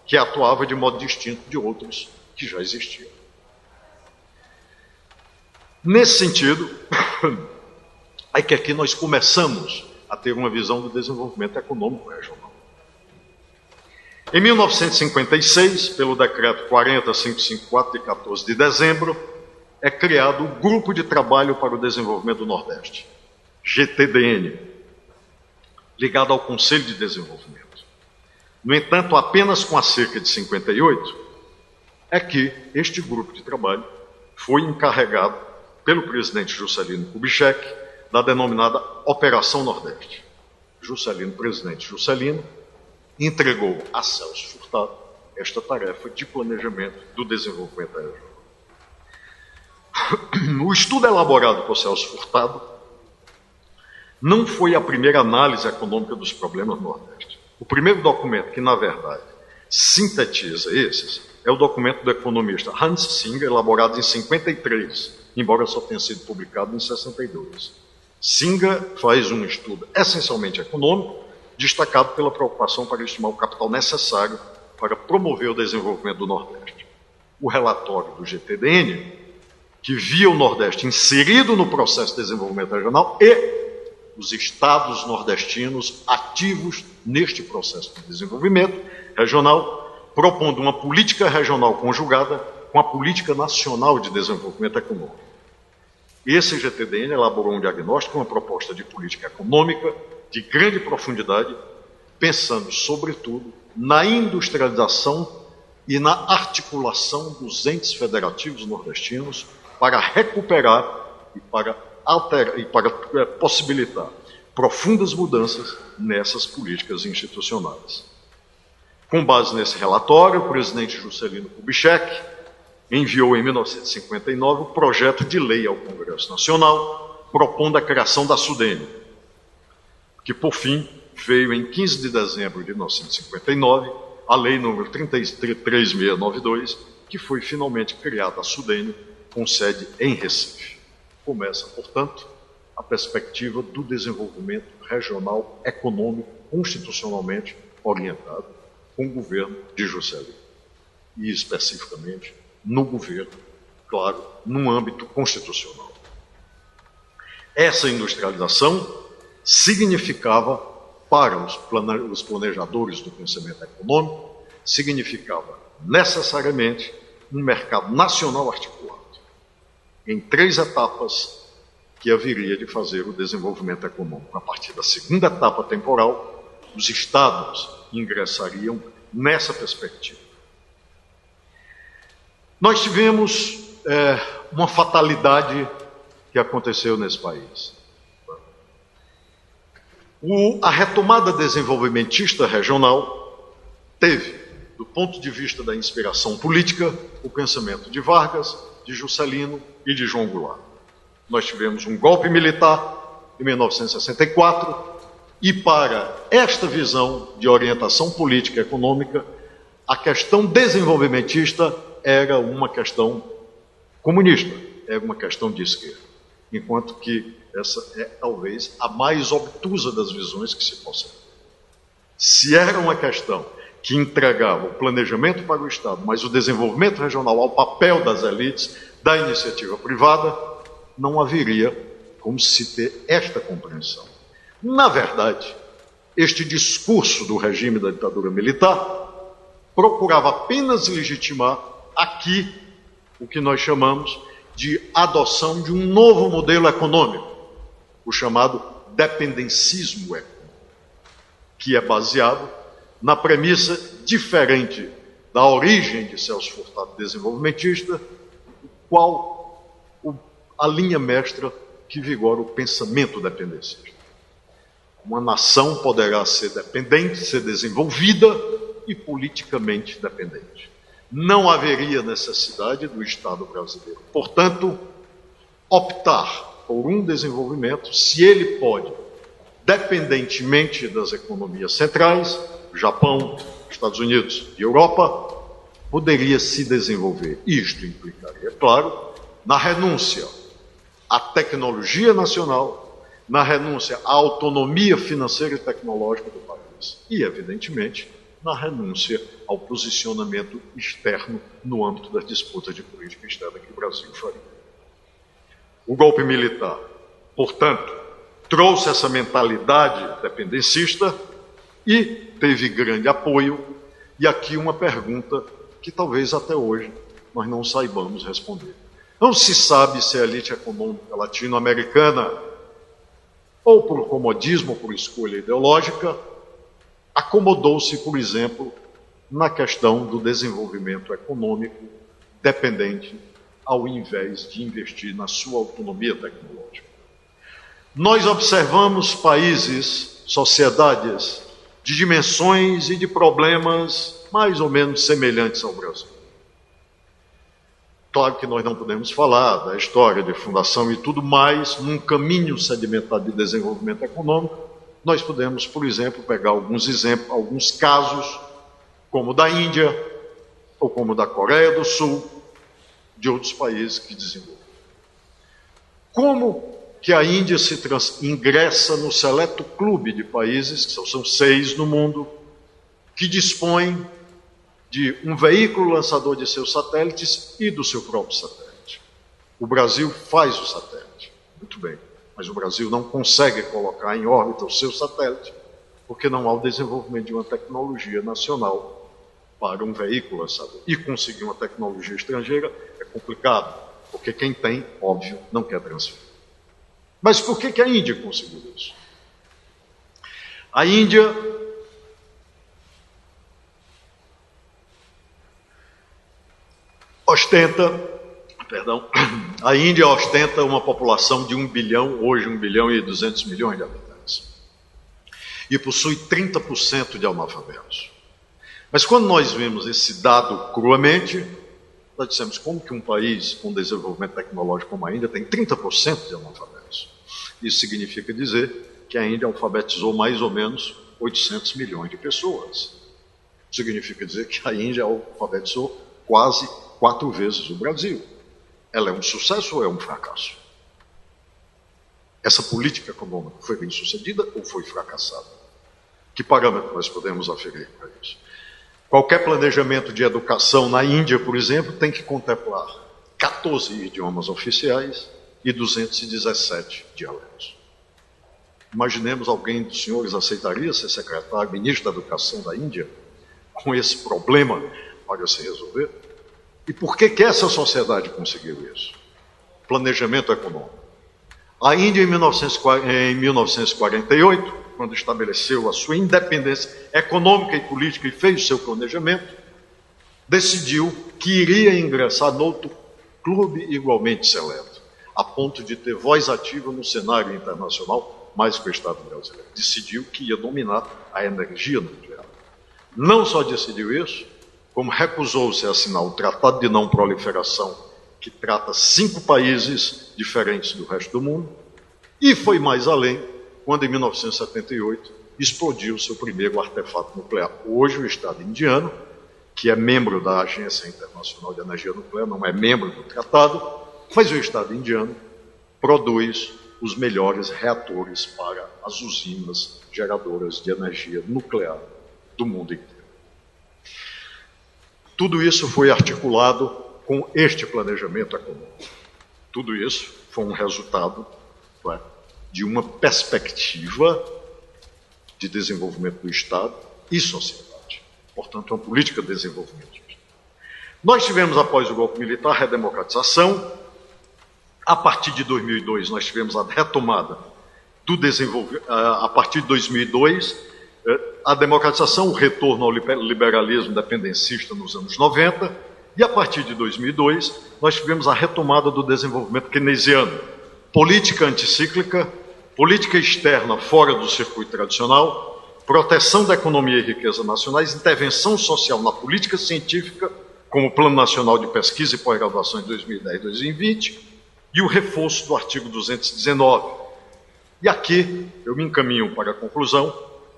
que atuava de modo distinto de outros que já existiam. Nesse sentido, é que aqui nós começamos a ter uma visão do desenvolvimento econômico regional. Em 1956, pelo Decreto 40554, de 14 de dezembro, é criado o Grupo de Trabalho para o Desenvolvimento do Nordeste, GTDN, ligado ao Conselho de Desenvolvimento. No entanto, apenas com a seca de 58, é que este grupo de trabalho foi encarregado pelo presidente Juscelino Kubitschek da denominada Operação Nordeste. Presidente Juscelino, entregou a Celso Furtado esta tarefa de planejamento do desenvolvimento regional. O estudo elaborado por Celso Furtado não foi a primeira análise econômica dos problemas do Nordeste. O primeiro documento que, na verdade, sintetiza esses é o documento do economista Hans Singer, elaborado em 53, embora só tenha sido publicado em 62. Singer faz um estudo essencialmente econômico, destacado pela preocupação para estimar o capital necessário para promover o desenvolvimento do Nordeste. O relatório do GTDN, que via o Nordeste inserido no processo de desenvolvimento regional e os estados nordestinos ativos neste processo de desenvolvimento regional, propondo uma política regional conjugada com a política nacional de desenvolvimento econômico. Esse GTDN elaborou um diagnóstico, uma proposta de política econômica de grande profundidade, pensando, sobretudo, na industrialização e na articulação dos entes federativos nordestinos para recuperar e para possibilitar profundas mudanças nessas políticas institucionais. Com base nesse relatório, o presidente Juscelino Kubitschek enviou em 1959 o projeto de lei ao Congresso Nacional, propondo a criação da SUDENE, que, por fim, veio em 15 de dezembro de 1959, a lei número 3692, que foi finalmente criada a SUDENE, com sede em Recife. Começa, portanto, a perspectiva do desenvolvimento regional econômico constitucionalmente orientado com o governo de Juscelino. E, especificamente, no governo, claro, num âmbito constitucional. Essa industrialização significava, para os planejadores do pensamento econômico, significava necessariamente um mercado nacional articulado, em 3 etapas que haveria de fazer o desenvolvimento econômico. A partir da segunda etapa temporal, os estados ingressariam nessa perspectiva. Nós tivemos uma fatalidade que aconteceu nesse país. A retomada desenvolvimentista regional teve, do ponto de vista da inspiração política, o pensamento de Vargas, de Juscelino e de João Goulart. Nós tivemos um golpe militar em 1964 e, para esta visão de orientação política e econômica, a questão desenvolvimentista era uma questão comunista, era uma questão de esquerda, enquanto que essa é talvez a mais obtusa das visões que se possa ter. Se era uma questão que entregava o planejamento para o Estado, mas o desenvolvimento regional ao papel das elites, da iniciativa privada, não haveria como se ter esta compreensão. Na verdade, este discurso do regime da ditadura militar procurava apenas legitimar aqui o que nós chamamos de adoção de um novo modelo econômico, o chamado dependencismo econômico, que é baseado na premissa diferente da origem de Celso Furtado desenvolvimentista, qual a linha mestra que vigora o pensamento dependencista. Uma nação poderá ser dependente, ser desenvolvida e politicamente dependente. Não haveria necessidade do Estado brasileiro, portanto, optar por um desenvolvimento, se ele pode, dependentemente das economias centrais, Japão, Estados Unidos e Europa, poderia se desenvolver. Isto implicaria, claro, na renúncia à tecnologia nacional, na renúncia à autonomia financeira e tecnológica do país e, evidentemente, na renúncia ao posicionamento externo no âmbito das disputas de política externa que o Brasil faria. O golpe militar, portanto, trouxe essa mentalidade dependencista e teve grande apoio. E aqui uma pergunta que talvez até hoje nós não saibamos responder. Não se sabe se a elite econômica latino-americana, ou por comodismo ou por escolha ideológica, acomodou-se, por exemplo, na questão do desenvolvimento econômico dependente, ao invés de investir na sua autonomia tecnológica. Nós observamos países, sociedades de dimensões e de problemas mais ou menos semelhantes ao Brasil. Claro que nós não podemos falar da história de fundação e tudo mais, num caminho sedimentado de desenvolvimento econômico. Nós podemos, por exemplo, pegar alguns casos, como o da Índia, ou como o da Coreia do Sul, de outros países que desenvolvem. Como que a Índia ingressa no seleto clube de países, que são 6 no mundo, que dispõem de um veículo lançador de seus satélites e do seu próprio satélite. O Brasil faz o satélite, muito bem, mas o Brasil não consegue colocar em órbita o seu satélite, porque não há o desenvolvimento de uma tecnologia nacional para um veículo lançador. E conseguir uma tecnologia estrangeira é complicado, porque quem tem, óbvio, não quer transferir. Mas por que a Índia conseguiu isso? A Índia ostenta uma população de 1 bilhão, hoje 1 bilhão e 200 milhões de habitantes. E possui 30% de analfabetos. Mas quando nós vemos esse dado cruamente, nós dissemos, como que um país com desenvolvimento tecnológico como a Índia tem 30% de analfabetos? Isso significa dizer que a Índia alfabetizou mais ou menos 800 milhões de pessoas. Significa dizer que a Índia alfabetizou quase 4 vezes o Brasil. Ela é um sucesso ou é um fracasso? Essa política econômica foi bem sucedida ou foi fracassada? Que parâmetro nós podemos aferir para isso? Qualquer planejamento de educação na Índia, por exemplo, tem que contemplar 14 idiomas oficiais e 217 dialetos. Imaginemos alguém dos senhores aceitaria ser secretário, ministro da Educação da Índia, com esse problema para se resolver? E por que essa sociedade conseguiu isso? Planejamento econômico. A Índia, em 1948, quando estabeleceu a sua independência econômica e política e fez o seu planejamento, decidiu que iria ingressar no outro clube igualmente seleto, a ponto de ter voz ativa no cenário internacional, mais que o Estado brasileiro. Decidiu que ia dominar a energia nuclear. Não só decidiu isso, como recusou-se a assinar o Tratado de Não Proliferação, que trata 5 países diferentes do resto do mundo, e foi mais além, quando em 1978 explodiu seu primeiro artefato nuclear. Hoje o Estado indiano, que é membro da Agência Internacional de Energia Nuclear, não é membro do tratado, mas o Estado indiano produz os melhores reatores para as usinas geradoras de energia nuclear do mundo inteiro. Tudo isso foi articulado com este planejamento econômico. Tudo isso foi um resultado de uma perspectiva de desenvolvimento do Estado e sociedade. Portanto, uma política de desenvolvimento. Nós tivemos, após o golpe militar, a redemocratização. A partir de 2002, nós tivemos a retomada do desenvolvimento. A partir de 2002, a democratização, o retorno ao liberalismo dependencista nos anos 90, e a partir de 2002, nós tivemos a retomada do desenvolvimento keynesiano. Política anticíclica, política externa fora do circuito tradicional, proteção da economia e riqueza nacionais, intervenção social na política científica, como o Plano Nacional de Pesquisa e Pós-Graduação de 2010 e 2020, e o reforço do artigo 219. E aqui eu me encaminho para a conclusão,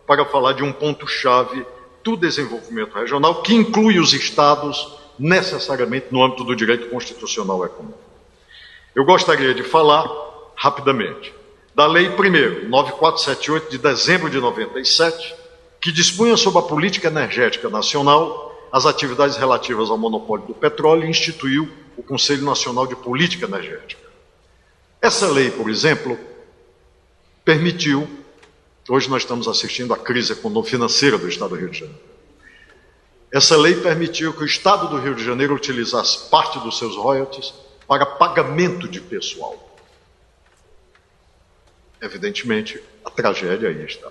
para falar de um ponto-chave do desenvolvimento regional, que inclui os estados necessariamente no âmbito do direito constitucional econômico. Eu gostaria de falar, rapidamente, da Lei, primeiro, 9478, de dezembro de 97, que dispunha sobre a política energética nacional, as atividades relativas ao monopólio do petróleo e instituiu o Conselho Nacional de Política Energética. Essa lei, por exemplo, permitiu, hoje nós estamos assistindo à crise econômico-financeira do Estado do Rio de Janeiro, essa lei permitiu que o Estado do Rio de Janeiro utilizasse parte dos seus royalties para pagamento de pessoal. Evidentemente, a tragédia aí está.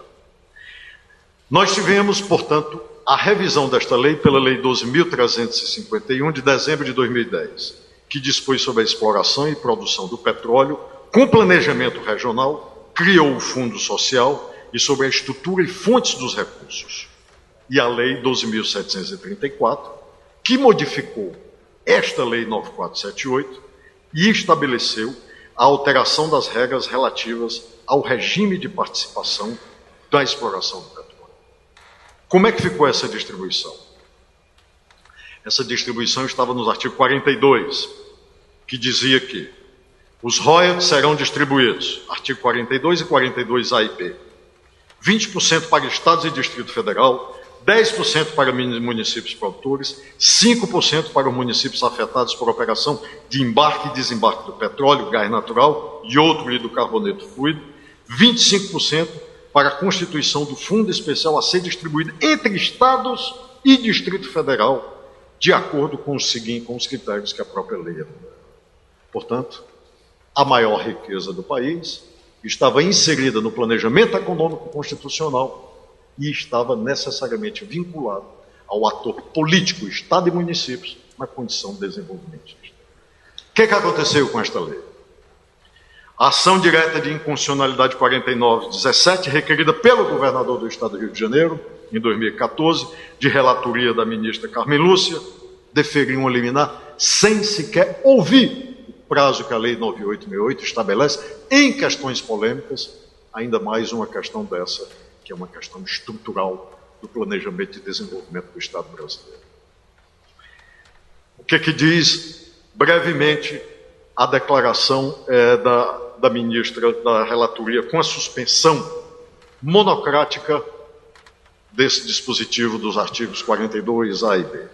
Nós tivemos, portanto, a revisão desta lei pela Lei 12.351, de dezembro de 2010, que dispôs sobre a exploração e produção do petróleo, com planejamento regional, criou o Fundo Social e sobre a estrutura e fontes dos recursos. E a Lei 12.734, que modificou esta Lei 9478 e estabeleceu a alteração das regras relativas ao regime de participação da exploração do petróleo. Como é que ficou essa distribuição? Essa distribuição estava no artigo 42, que dizia que os royalties serão distribuídos, artigo 42 e 42A e B, 20% para estados e Distrito Federal, 10% para municípios produtores, 5% para os municípios afetados por operação de embarque e desembarque do petróleo, gás natural e outro hidrocarboneto fluido, 25% para a constituição do Fundo Especial a ser distribuído entre estados e Distrito Federal, de acordo com os critérios que a própria lei enumera. Portanto, a maior riqueza do país estava inserida no planejamento econômico constitucional e estava necessariamente vinculado ao ator político, Estado e municípios, na condição de desenvolvimentista. O que aconteceu com esta lei? A ação direta de inconstitucionalidade 49/17, requerida pelo governador do Estado do Rio de Janeiro, em 2014, de relatoria da ministra Carmen Lúcia, deferiu um liminar sem sequer ouvir o prazo que a Lei 9868 estabelece em questões polêmicas, ainda mais uma questão dessa, que é uma questão estrutural do planejamento de desenvolvimento do Estado brasileiro. O que diz, brevemente, a declaração da ministra da relatoria com a suspensão monocrática desse dispositivo dos artigos 42A e B.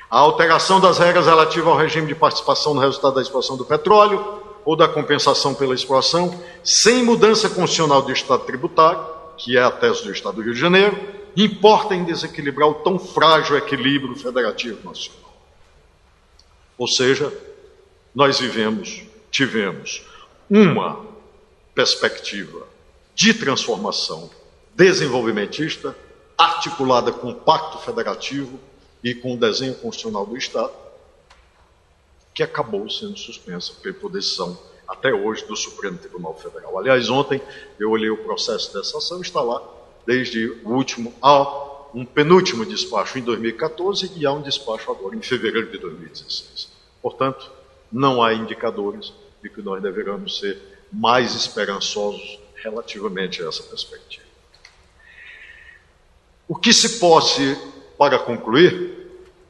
A alteração das regras relativas ao regime de participação no resultado da exploração do petróleo ou da compensação pela exploração, sem mudança constitucional do Estado tributário, que é a tese do Estado do Rio de Janeiro, importa em desequilibrar o tão frágil equilíbrio federativo nacional. Ou seja, nós tivemos uma perspectiva de transformação desenvolvimentista, articulada com o Pacto Federativo e com o desenho constitucional do Estado, que acabou sendo suspensa por decisão até hoje, do Supremo Tribunal Federal. Aliás, ontem eu olhei o processo dessa ação, está lá desde o último, há um penúltimo despacho em 2014 e há um despacho agora em fevereiro de 2016. Portanto, não há indicadores de que nós deveramos ser mais esperançosos relativamente a essa perspectiva. O que se pode, para concluir,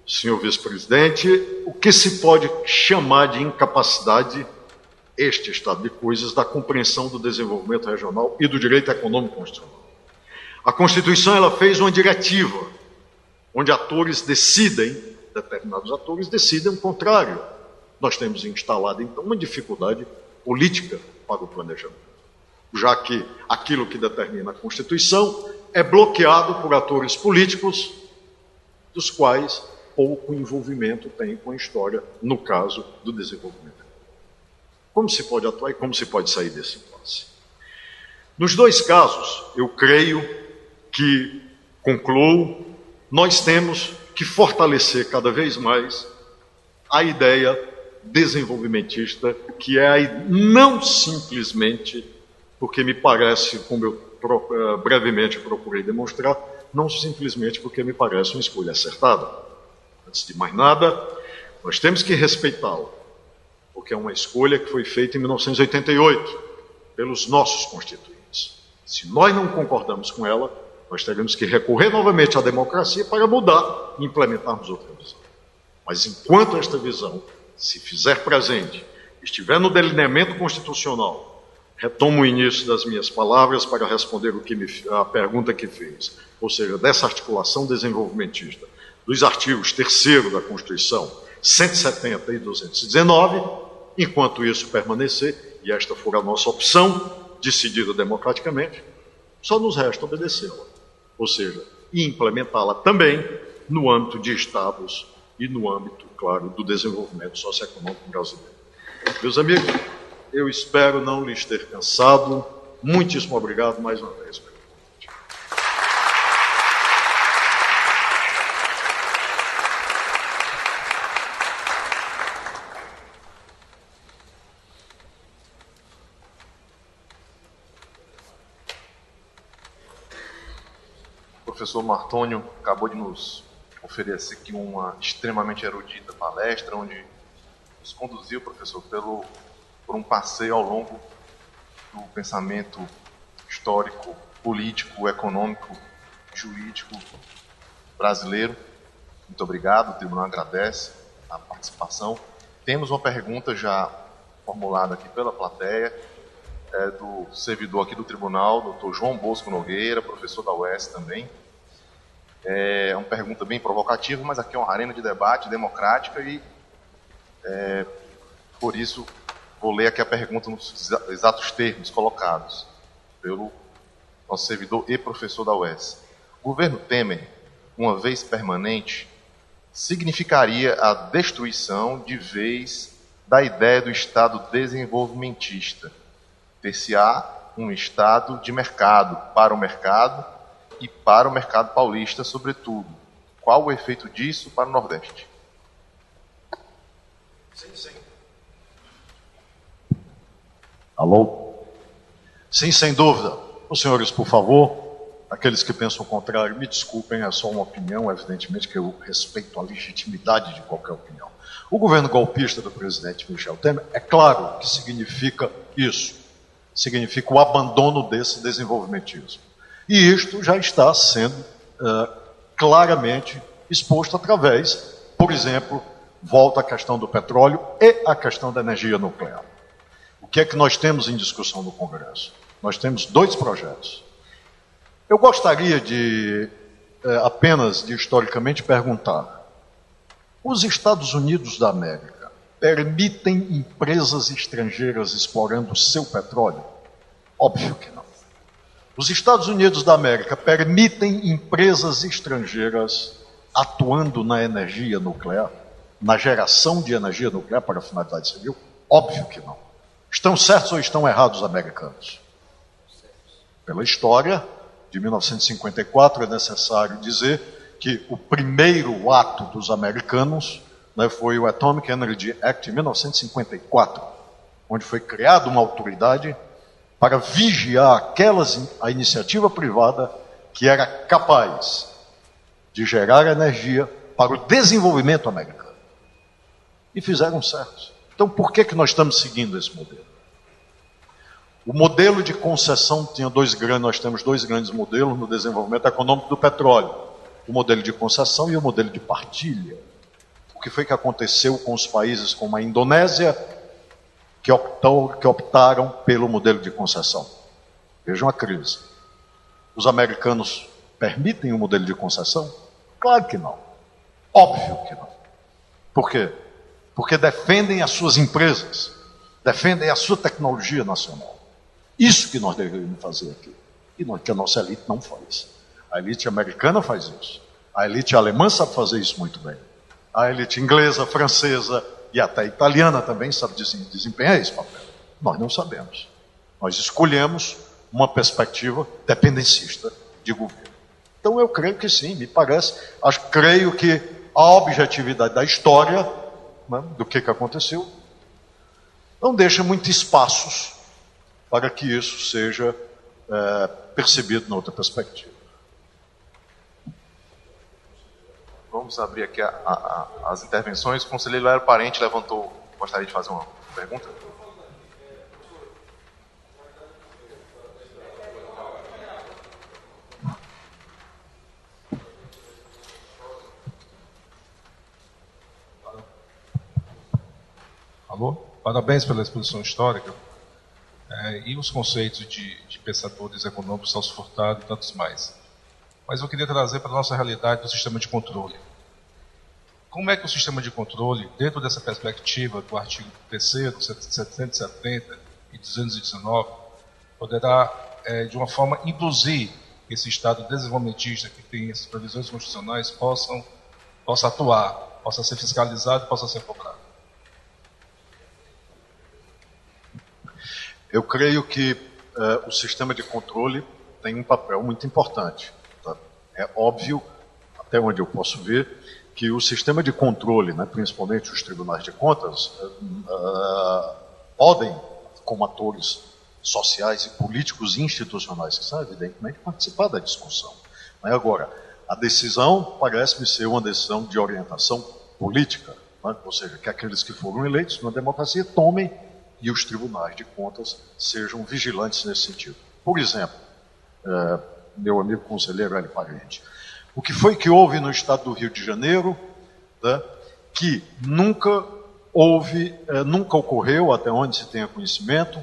senhor vice-presidente, o que se pode chamar de incapacidade, este estado de coisas, da compreensão do desenvolvimento regional e do direito econômico constitucional? A Constituição ela fez uma diretiva, onde atores decidem, determinados atores decidem o contrário. Nós temos instalado, então, uma dificuldade política para o planejamento, já que aquilo que determina a Constituição é bloqueado por atores políticos, dos quais pouco envolvimento tem com a história, no caso do desenvolvimento. Como se pode atuar e como se pode sair desse impasse? Nos dois casos, eu creio que, concluo, nós temos que fortalecer cada vez mais a ideia desenvolvimentista, que é não simplesmente, porque me parece, como eu brevemente procurei demonstrar, não simplesmente porque me parece uma escolha acertada. Antes de mais nada, nós temos que respeitá-la, porque é uma escolha que foi feita em 1988 pelos nossos constituintes. Se nós não concordamos com ela, nós teremos que recorrer novamente à democracia para mudar e implementarmos outra visão. Mas enquanto esta visão se fizer presente, estiver no delineamento constitucional, retomo o início das minhas palavras para responder a pergunta que fez, ou seja, dessa articulação desenvolvimentista dos artigos 3º da Constituição, 170 e 219, enquanto isso permanecer, e esta for a nossa opção, decidida democraticamente, só nos resta obedecê-la, ou seja, e implementá-la também no âmbito de estados e no âmbito, claro, do desenvolvimento socioeconômico brasileiro. Meus amigos, eu espero não lhes ter cansado. Muitíssimo obrigado mais uma vez. O professor Martônio acabou de nos oferecer aqui uma extremamente erudita palestra, onde nos conduziu, professor, por um passeio ao longo do pensamento histórico, político, econômico, jurídico brasileiro. Muito obrigado, o tribunal agradece a participação. Temos uma pergunta já formulada aqui pela plateia, do servidor aqui do tribunal, doutor João Bosco Nogueira, professor da UES também. É uma pergunta bem provocativa, mas aqui é uma arena de debate democrática e, por isso, vou ler aqui a pergunta nos exatos termos colocados pelo nosso servidor e professor da UES. O governo Temer, uma vez permanente, significaria a destruição de vez da ideia do Estado desenvolvimentista, ter-se-á um Estado de mercado, para o mercado e para o mercado paulista, sobretudo. Qual o efeito disso para o Nordeste? Sim. Alô? Sim, sem dúvida. Os senhores, por favor, aqueles que pensam o contrário, me desculpem, é só uma opinião, evidentemente que eu respeito a legitimidade de qualquer opinião. O governo golpista do presidente Michel Temer, é claro que significa isso, significa o abandono desse desenvolvimentismo. E isto já está sendo claramente exposto através, por exemplo, volta à questão do petróleo e à questão da energia nuclear. O que é que nós temos em discussão no Congresso? Nós temos 2 projetos. Eu gostaria de apenas de historicamente perguntar: os Estados Unidos da América permitem empresas estrangeiras explorando o seu petróleo? Óbvio que não. Os Estados Unidos da América permitem empresas estrangeiras atuando na energia nuclear, na geração de energia nuclear para a finalidade civil? Óbvio que não. Estão certos ou estão errados os americanos? Pela história de 1954, é necessário dizer que o primeiro ato dos americanos foi o Atomic Energy Act de 1954. onde foi criada uma autoridade para vigiar a iniciativa privada que era capaz de gerar energia para o desenvolvimento americano. E fizeram certo. Então, por que nós estamos seguindo esse modelo? O modelo de concessão nós temos dois grandes modelos no desenvolvimento econômico do petróleo. O modelo de concessão e o modelo de partilha. O que foi que aconteceu com os países como a Indonésia, que optaram pelo modelo de concessão? Vejam a crise. Os americanos permitem o modelo de concessão? Claro que não. Óbvio que não. Por quê? Porque defendem as suas empresas, defendem a sua tecnologia nacional. Isso que nós deveríamos fazer aqui. E que a nossa elite não faz. A elite americana faz isso. A elite alemã sabe fazer isso muito bem. A elite inglesa, francesa e até italiana também sabe desempenhar esse papel. Nós não sabemos. Nós escolhemos uma perspectiva dependencista de governo. Então eu creio que sim, me parece, creio que a objetividade da história, né, do que aconteceu, não deixa muitos espaços para que isso seja percebido na outra perspectiva. Vamos abrir aqui as intervenções. O conselheiro Léo Parente gostaria de fazer uma pergunta? Alô? Parabéns pela exposição histórica. E os conceitos de pensadores econômicos, Celso Furtado e tantos mais. Mas eu queria trazer para a nossa realidade o sistema de controle. Como é que o sistema de controle, dentro dessa perspectiva do artigo 3º, 770 e 219, poderá, de uma forma, induzir esse Estado desenvolvimentista que tem essas previsões constitucionais possa atuar, possa ser fiscalizado e possa ser cobrado? Eu creio que o sistema de controle tem um papel muito importante. Tá? É óbvio, até onde eu posso ver, que o sistema de controle, né, principalmente os tribunais de contas, podem, como atores sociais e políticos institucionais, que são, evidentemente, participar da discussão. Mas agora, a decisão parece-me ser uma decisão de orientação política, né? Ou seja, que aqueles que foram eleitos na democracia tomem e os tribunais de contas sejam vigilantes nesse sentido. Por exemplo, meu amigo conselheiro Léo Parente, o que foi que houve no estado do Rio de Janeiro, né, que nunca ocorreu, até onde se tenha conhecimento,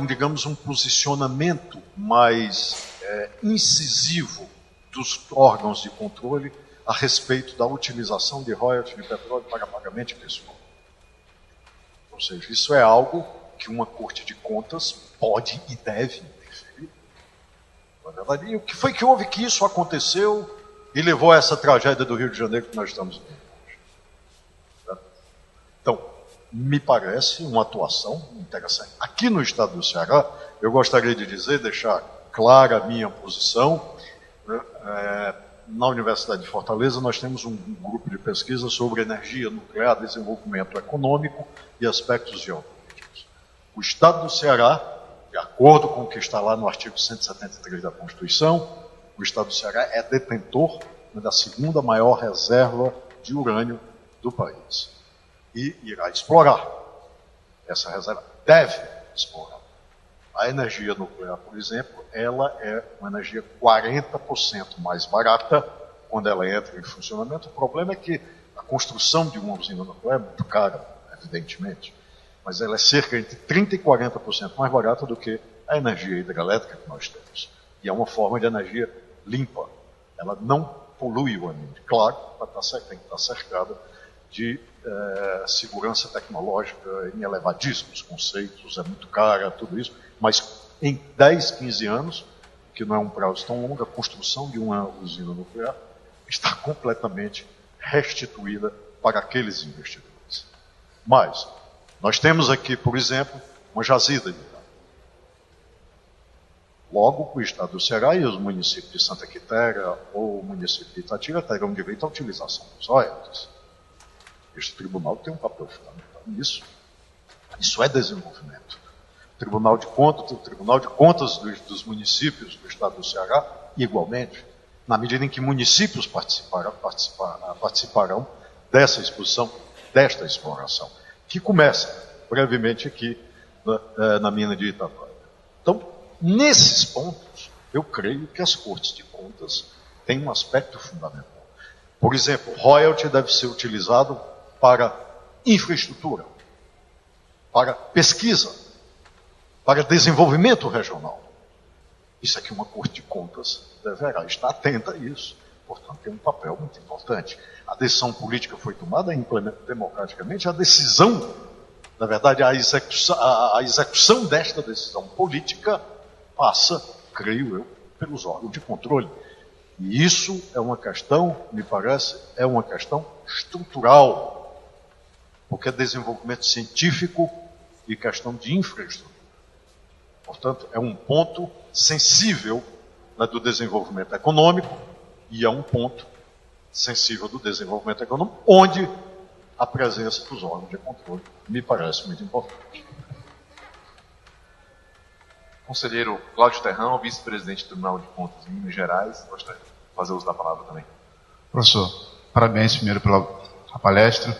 digamos, um posicionamento mais incisivo dos órgãos de controle a respeito da utilização de royalties de petróleo para pagamento pessoal. Ou seja, isso é algo que uma Corte de Contas pode e deve interferir. E o que foi que houve que isso aconteceu e levou a essa tragédia do Rio de Janeiro que nós estamos vendo hoje? Então, me parece uma atuação interessante. Aqui no estado do Ceará, eu gostaria de deixar clara a minha posição. Na Universidade de Fortaleza, nós temos um grupo de pesquisa sobre energia nuclear, desenvolvimento econômico e aspectos geopolíticos. O Estado do Ceará, de acordo com o que está lá no artigo 173 da Constituição, o Estado do Ceará é detentor da segunda maior reserva de urânio do país. E irá explorar. Essa reserva deve explorar. A energia nuclear, por exemplo, ela é uma energia 40% mais barata quando ela entra em funcionamento. O problema é que a construção de uma usina nuclear é muito cara, evidentemente, mas ela é cerca de 30% e 40% mais barata do que a energia hidrelétrica que nós temos. E é uma forma de energia limpa. Ela não polui o ambiente. Claro, tem que estar cercada de segurança tecnológica em elevadíssimos conceitos, é muito cara, tudo isso, mas em 10, 15 anos, que não é um prazo tão longo, a construção de uma usina nuclear está completamente restituída para aqueles investidores. Mas, nós temos aqui, por exemplo, uma jazida de urânio. Logo, o Estado do Ceará e os municípios de Santa Quitéria ou o município de Itatira terão direito à utilização dos royalties. Este tribunal tem um papel fundamental nisso. Isso é desenvolvimento. O Tribunal de Contas dos municípios do estado do Ceará, igualmente, na medida em que municípios participarão dessa exposição, desta exploração, que começa brevemente aqui na mina de Itaquá. Então, nesses pontos, eu creio que as Cortes de Contas têm um aspecto fundamental. Por exemplo, royalty deve ser utilizado para infraestrutura, para pesquisa, para desenvolvimento regional. Isso aqui uma Corte de Contas deverá estar atenta a isso. Portanto, tem um papel muito importante. A decisão política foi tomada democraticamente, a decisão, na verdade, a execução desta decisão política passa, creio eu, pelos órgãos de controle. E isso é uma questão, me parece, é uma questão estrutural, porque é desenvolvimento científico e questão de infraestrutura. Portanto, é um ponto sensível, né, do desenvolvimento econômico e é um ponto sensível do desenvolvimento econômico, onde a presença dos órgãos de controle me parece muito importante. Conselheiro Cláudio Terrão, vice-presidente do Tribunal de Contas em Minas Gerais, gostaria de fazer uso da palavra também. Professor, parabéns primeiro pela palestra.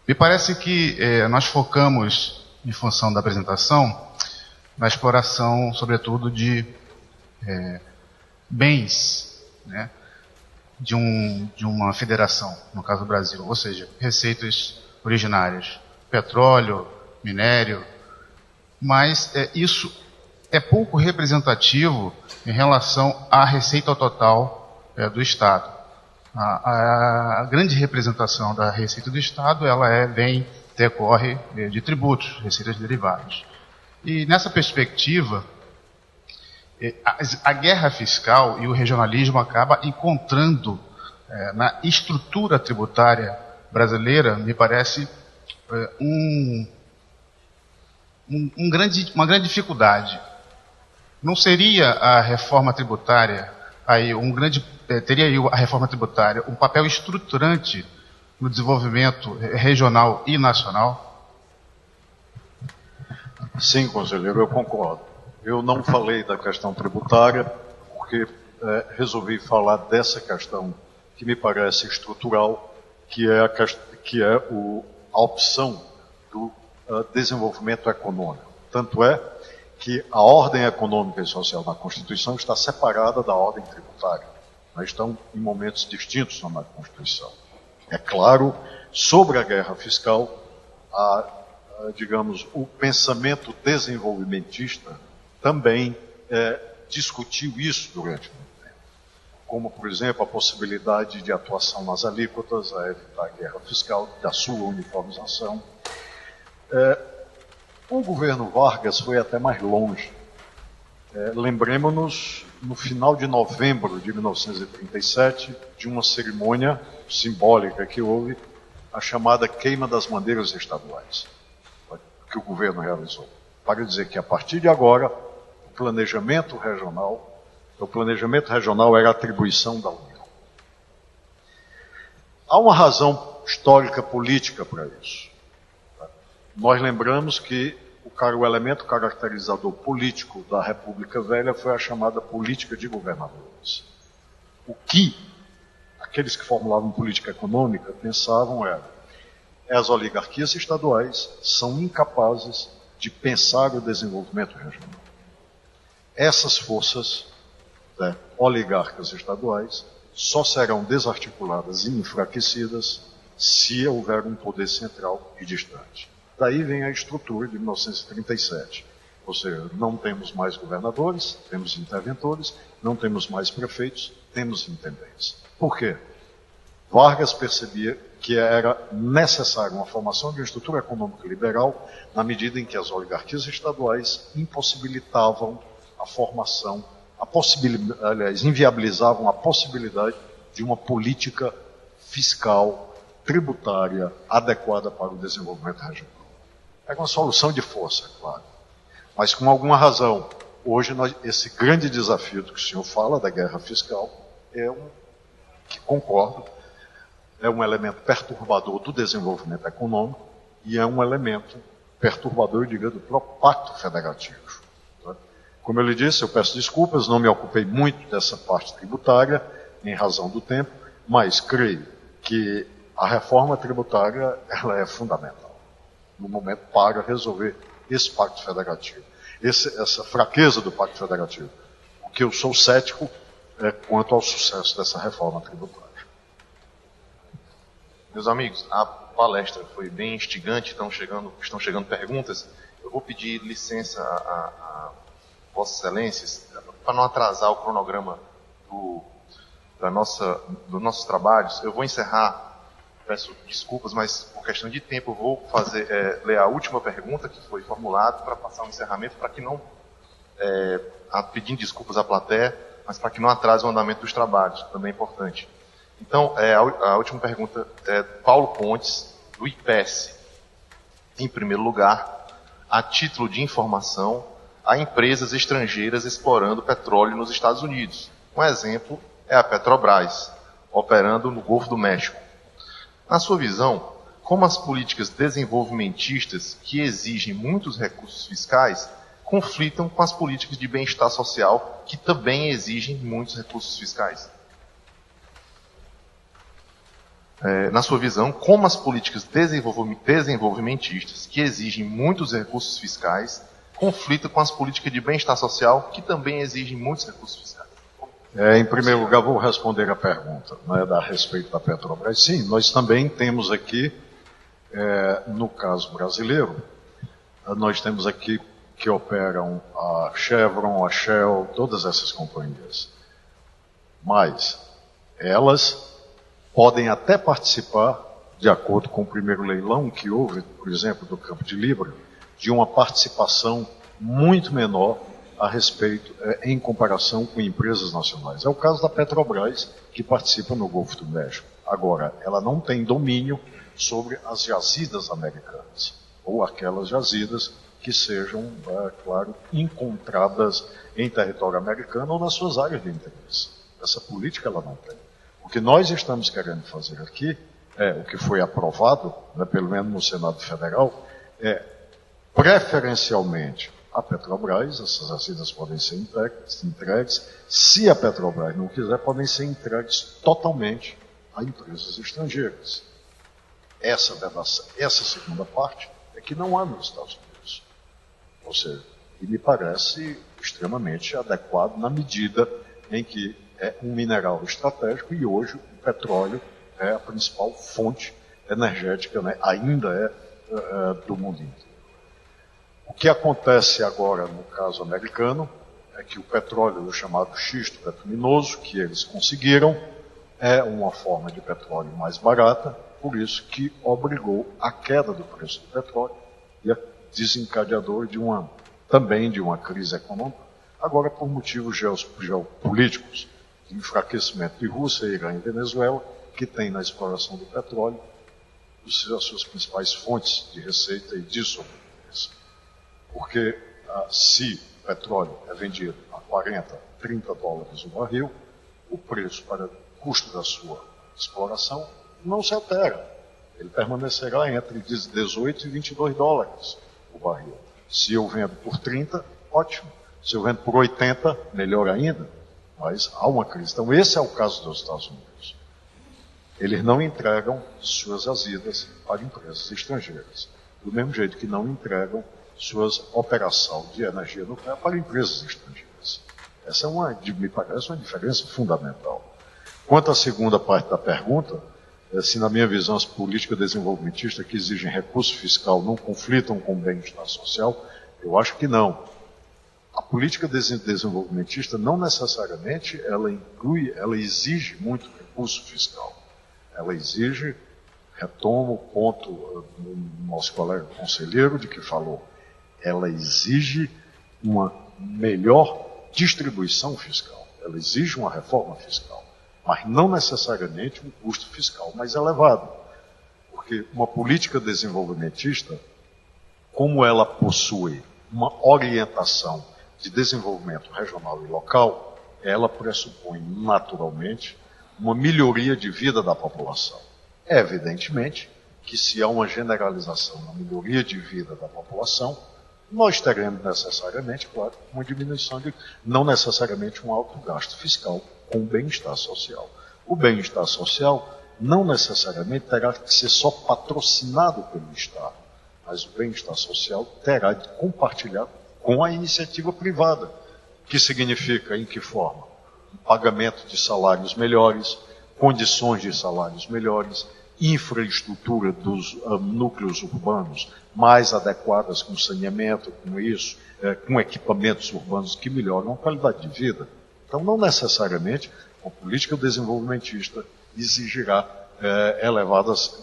Me parece que nós focamos, em função da apresentação, na exploração, sobretudo, de bens, né, de uma federação, no caso do Brasil, ou seja, receitas originárias, petróleo, minério, mas isso é pouco representativo em relação à receita total do Estado. A grande representação da receita do Estado, ela decorre de tributos, receitas derivadas. E nessa perspectiva, a guerra fiscal e o regionalismo acabam encontrando na estrutura tributária brasileira, me parece, uma grande dificuldade. Não seria a reforma tributária teria aí a reforma tributária um papel estruturante no desenvolvimento regional e nacional? Sim, conselheiro, eu concordo. Eu não falei da questão tributária, porque resolvi falar dessa questão que me parece estrutural, que é a opção do desenvolvimento econômico. Tanto é que a ordem econômica e social da Constituição está separada da ordem tributária. Nós estamos em momentos distintos na Constituição. É claro, sobre a guerra fiscal, digamos, o pensamento desenvolvimentista também discutiu isso durante muito tempo. Como, por exemplo, a possibilidade de atuação nas alíquotas, a evitar a guerra fiscal, da sua uniformização. O governo Vargas foi até mais longe. Lembremos-nos, no final de novembro de 1937, de uma cerimônia simbólica que houve, a chamada queima das bandeiras estaduais, que o governo realizou, para dizer que a partir de agora, o planejamento regional era atribuição da União. Há uma razão histórica política para isso. Nós lembramos que o elemento caracterizador político da República Velha foi a chamada política de governadores. O que aqueles que formulavam política econômica pensavam era: as oligarquias estaduais são incapazes de pensar o desenvolvimento regional. Essas forças oligarcas estaduais só serão desarticuladas e enfraquecidas se houver um poder central e distante. Daí vem a estrutura de 1937. Ou seja, não temos mais governadores, temos interventores, não temos mais prefeitos, temos intendentes. Por quê? Vargas percebia que era necessária uma formação de uma estrutura econômica liberal na medida em que as oligarquias estaduais impossibilitavam a formação, inviabilizavam a possibilidade de uma política fiscal, tributária adequada para o desenvolvimento regional. É uma solução de força, claro. Mas com alguma razão, hoje esse grande desafio do que o senhor fala, da guerra fiscal, é que concordo, é um elemento perturbador do desenvolvimento econômico e é um elemento perturbador, eu diria, do próprio pacto federativo. Tá? Como eu lhe disse, eu peço desculpas, não me ocupei muito dessa parte tributária, em razão do tempo, mas creio que a reforma tributária ela é fundamental no momento para resolver esse pacto federativo, essa fraqueza do pacto federativo. O que eu sou cético é quanto ao sucesso dessa reforma tributária. Meus amigos, a palestra foi bem instigante, estão chegando perguntas. Eu vou pedir licença a Vossas Excelências, para não atrasar o cronograma dos nossos trabalhos. Eu vou encerrar, peço desculpas, mas por questão de tempo eu vou ler a última pergunta que foi formulada para passar o encerramento, para que não, pedindo desculpas à plateia, mas para que não atrase o andamento dos trabalhos, também é importante. Então, a última pergunta é Paulo Pontes, do IPES. Em primeiro lugar, a título de informação, há empresas estrangeiras explorando petróleo nos Estados Unidos. Um exemplo é a Petrobras, operando no Golfo do México. Na sua visão, como as políticas desenvolvimentistas, que exigem muitos recursos fiscais, conflitam com as políticas de bem-estar social, que também exigem muitos recursos fiscais? Na sua visão, como as políticas desenvolvimentistas, que exigem muitos recursos fiscais, conflitam com as políticas de bem-estar social, que também exigem muitos recursos fiscais? Em primeiro lugar, vou responder a pergunta, né, a respeito da Petrobras. Sim, nós também temos aqui, no caso brasileiro, nós temos aqui que operam a Chevron, a Shell, todas essas companhias. Mas elas podem até participar, de acordo com o primeiro leilão que houve, por exemplo, do Campo de Libra, de uma participação muito menor a respeito, em comparação com empresas nacionais. É o caso da Petrobras, que participa no Golfo do México. Agora, ela não tem domínio sobre as jazidas americanas, ou aquelas jazidas que sejam, claro, encontradas em território americano ou nas suas áreas de interesse. Essa política ela não tem. O que nós estamos querendo fazer aqui, o que foi aprovado, né, pelo menos no Senado Federal, preferencialmente a Petrobras. Essas jazidas podem ser entregues. Se a Petrobras não quiser, podem ser entregues totalmente a empresas estrangeiras. Essa segunda parte é que não há nos Estados Unidos. Ou seja, e me parece extremamente adequado na medida em que é um mineral estratégico e hoje o petróleo é a principal fonte energética, né, ainda do mundo inteiro. O que acontece agora no caso americano é que o petróleo, o chamado xisto betuminoso, que eles conseguiram, é uma forma de petróleo mais barata, por isso que obrigou a queda do preço do petróleo e a desencadeador também de uma crise econômica, agora por motivos geopolíticos, de enfraquecimento de Rússia, Irã e Venezuela, que tem na exploração do petróleo as suas principais fontes de receita e de sobrevivência. Porque se o petróleo é vendido a 40, 30 dólares o barril, o preço para o custo da sua exploração não se altera. Ele permanecerá entre 18 e 22 dólares o barril. Se eu vendo por 30, ótimo. Se eu vendo por 80, melhor ainda. Mas há uma crise. Então esse é o caso dos Estados Unidos. Eles não entregam suas jazidas para empresas estrangeiras. Do mesmo jeito que não entregam suas operações de energia nuclear para empresas estrangeiras. Essa me parece uma diferença fundamental. Quanto à segunda parte da pergunta, se na minha visão as políticas desenvolvimentistas que exigem recurso fiscal não conflitam com o bem-estar social, eu acho que não. A política desenvolvimentista não necessariamente ela exige muito recurso fiscal. Ela exige, retomo o ponto do nosso colega conselheiro de que falou, ela exige uma melhor distribuição fiscal. Ela exige uma reforma fiscal, mas não necessariamente um custo fiscal mais elevado. Porque uma política desenvolvimentista, como ela possui uma orientação de desenvolvimento regional e local, ela pressupõe naturalmente uma melhoria de vida da população. Evidentemente que se há uma generalização na melhoria de vida da população, nós teremos necessariamente, claro, uma diminuição de, não necessariamente um alto gasto fiscal com o bem-estar social. O bem-estar social não necessariamente terá que ser só patrocinado pelo Estado, mas o bem-estar social terá de compartilhar com a iniciativa privada, que significa em que forma? Um pagamento de salários melhores, condições de salários melhores, infraestrutura dos núcleos urbanos mais adequadas com saneamento, com isso, com equipamentos urbanos que melhoram a qualidade de vida. Então, não necessariamente uma política desenvolvimentista exigirá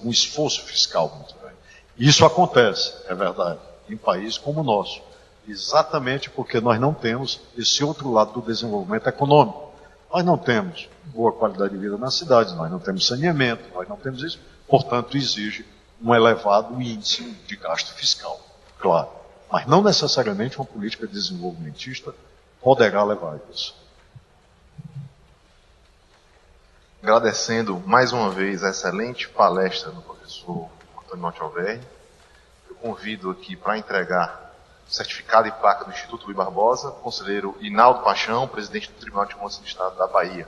um esforço fiscal muito grande. Isso acontece, é verdade, em países como o nosso, exatamente porque nós não temos esse outro lado do desenvolvimento econômico. Nós não temos boa qualidade de vida nas cidades, nós não temos saneamento, nós não temos isso, portanto exige um elevado índice de gasto fiscal, claro. Mas não necessariamente uma política desenvolvimentista poderá levar a isso. Agradecendo mais uma vez a excelente palestra do professor Antônio Monte Alverne, eu convido aqui para entregar o certificado e placa do Instituto Rui Barbosa, o conselheiro Inaldo Paixão, presidente do Tribunal de Contas do Estado da Bahia.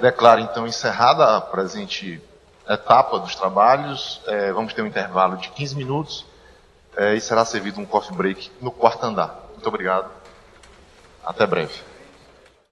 Declaro, então, encerrada a presente etapa dos trabalhos. Vamos ter um intervalo de 15 minutos e será servido um coffee break no quarto andar. Muito obrigado. Até breve.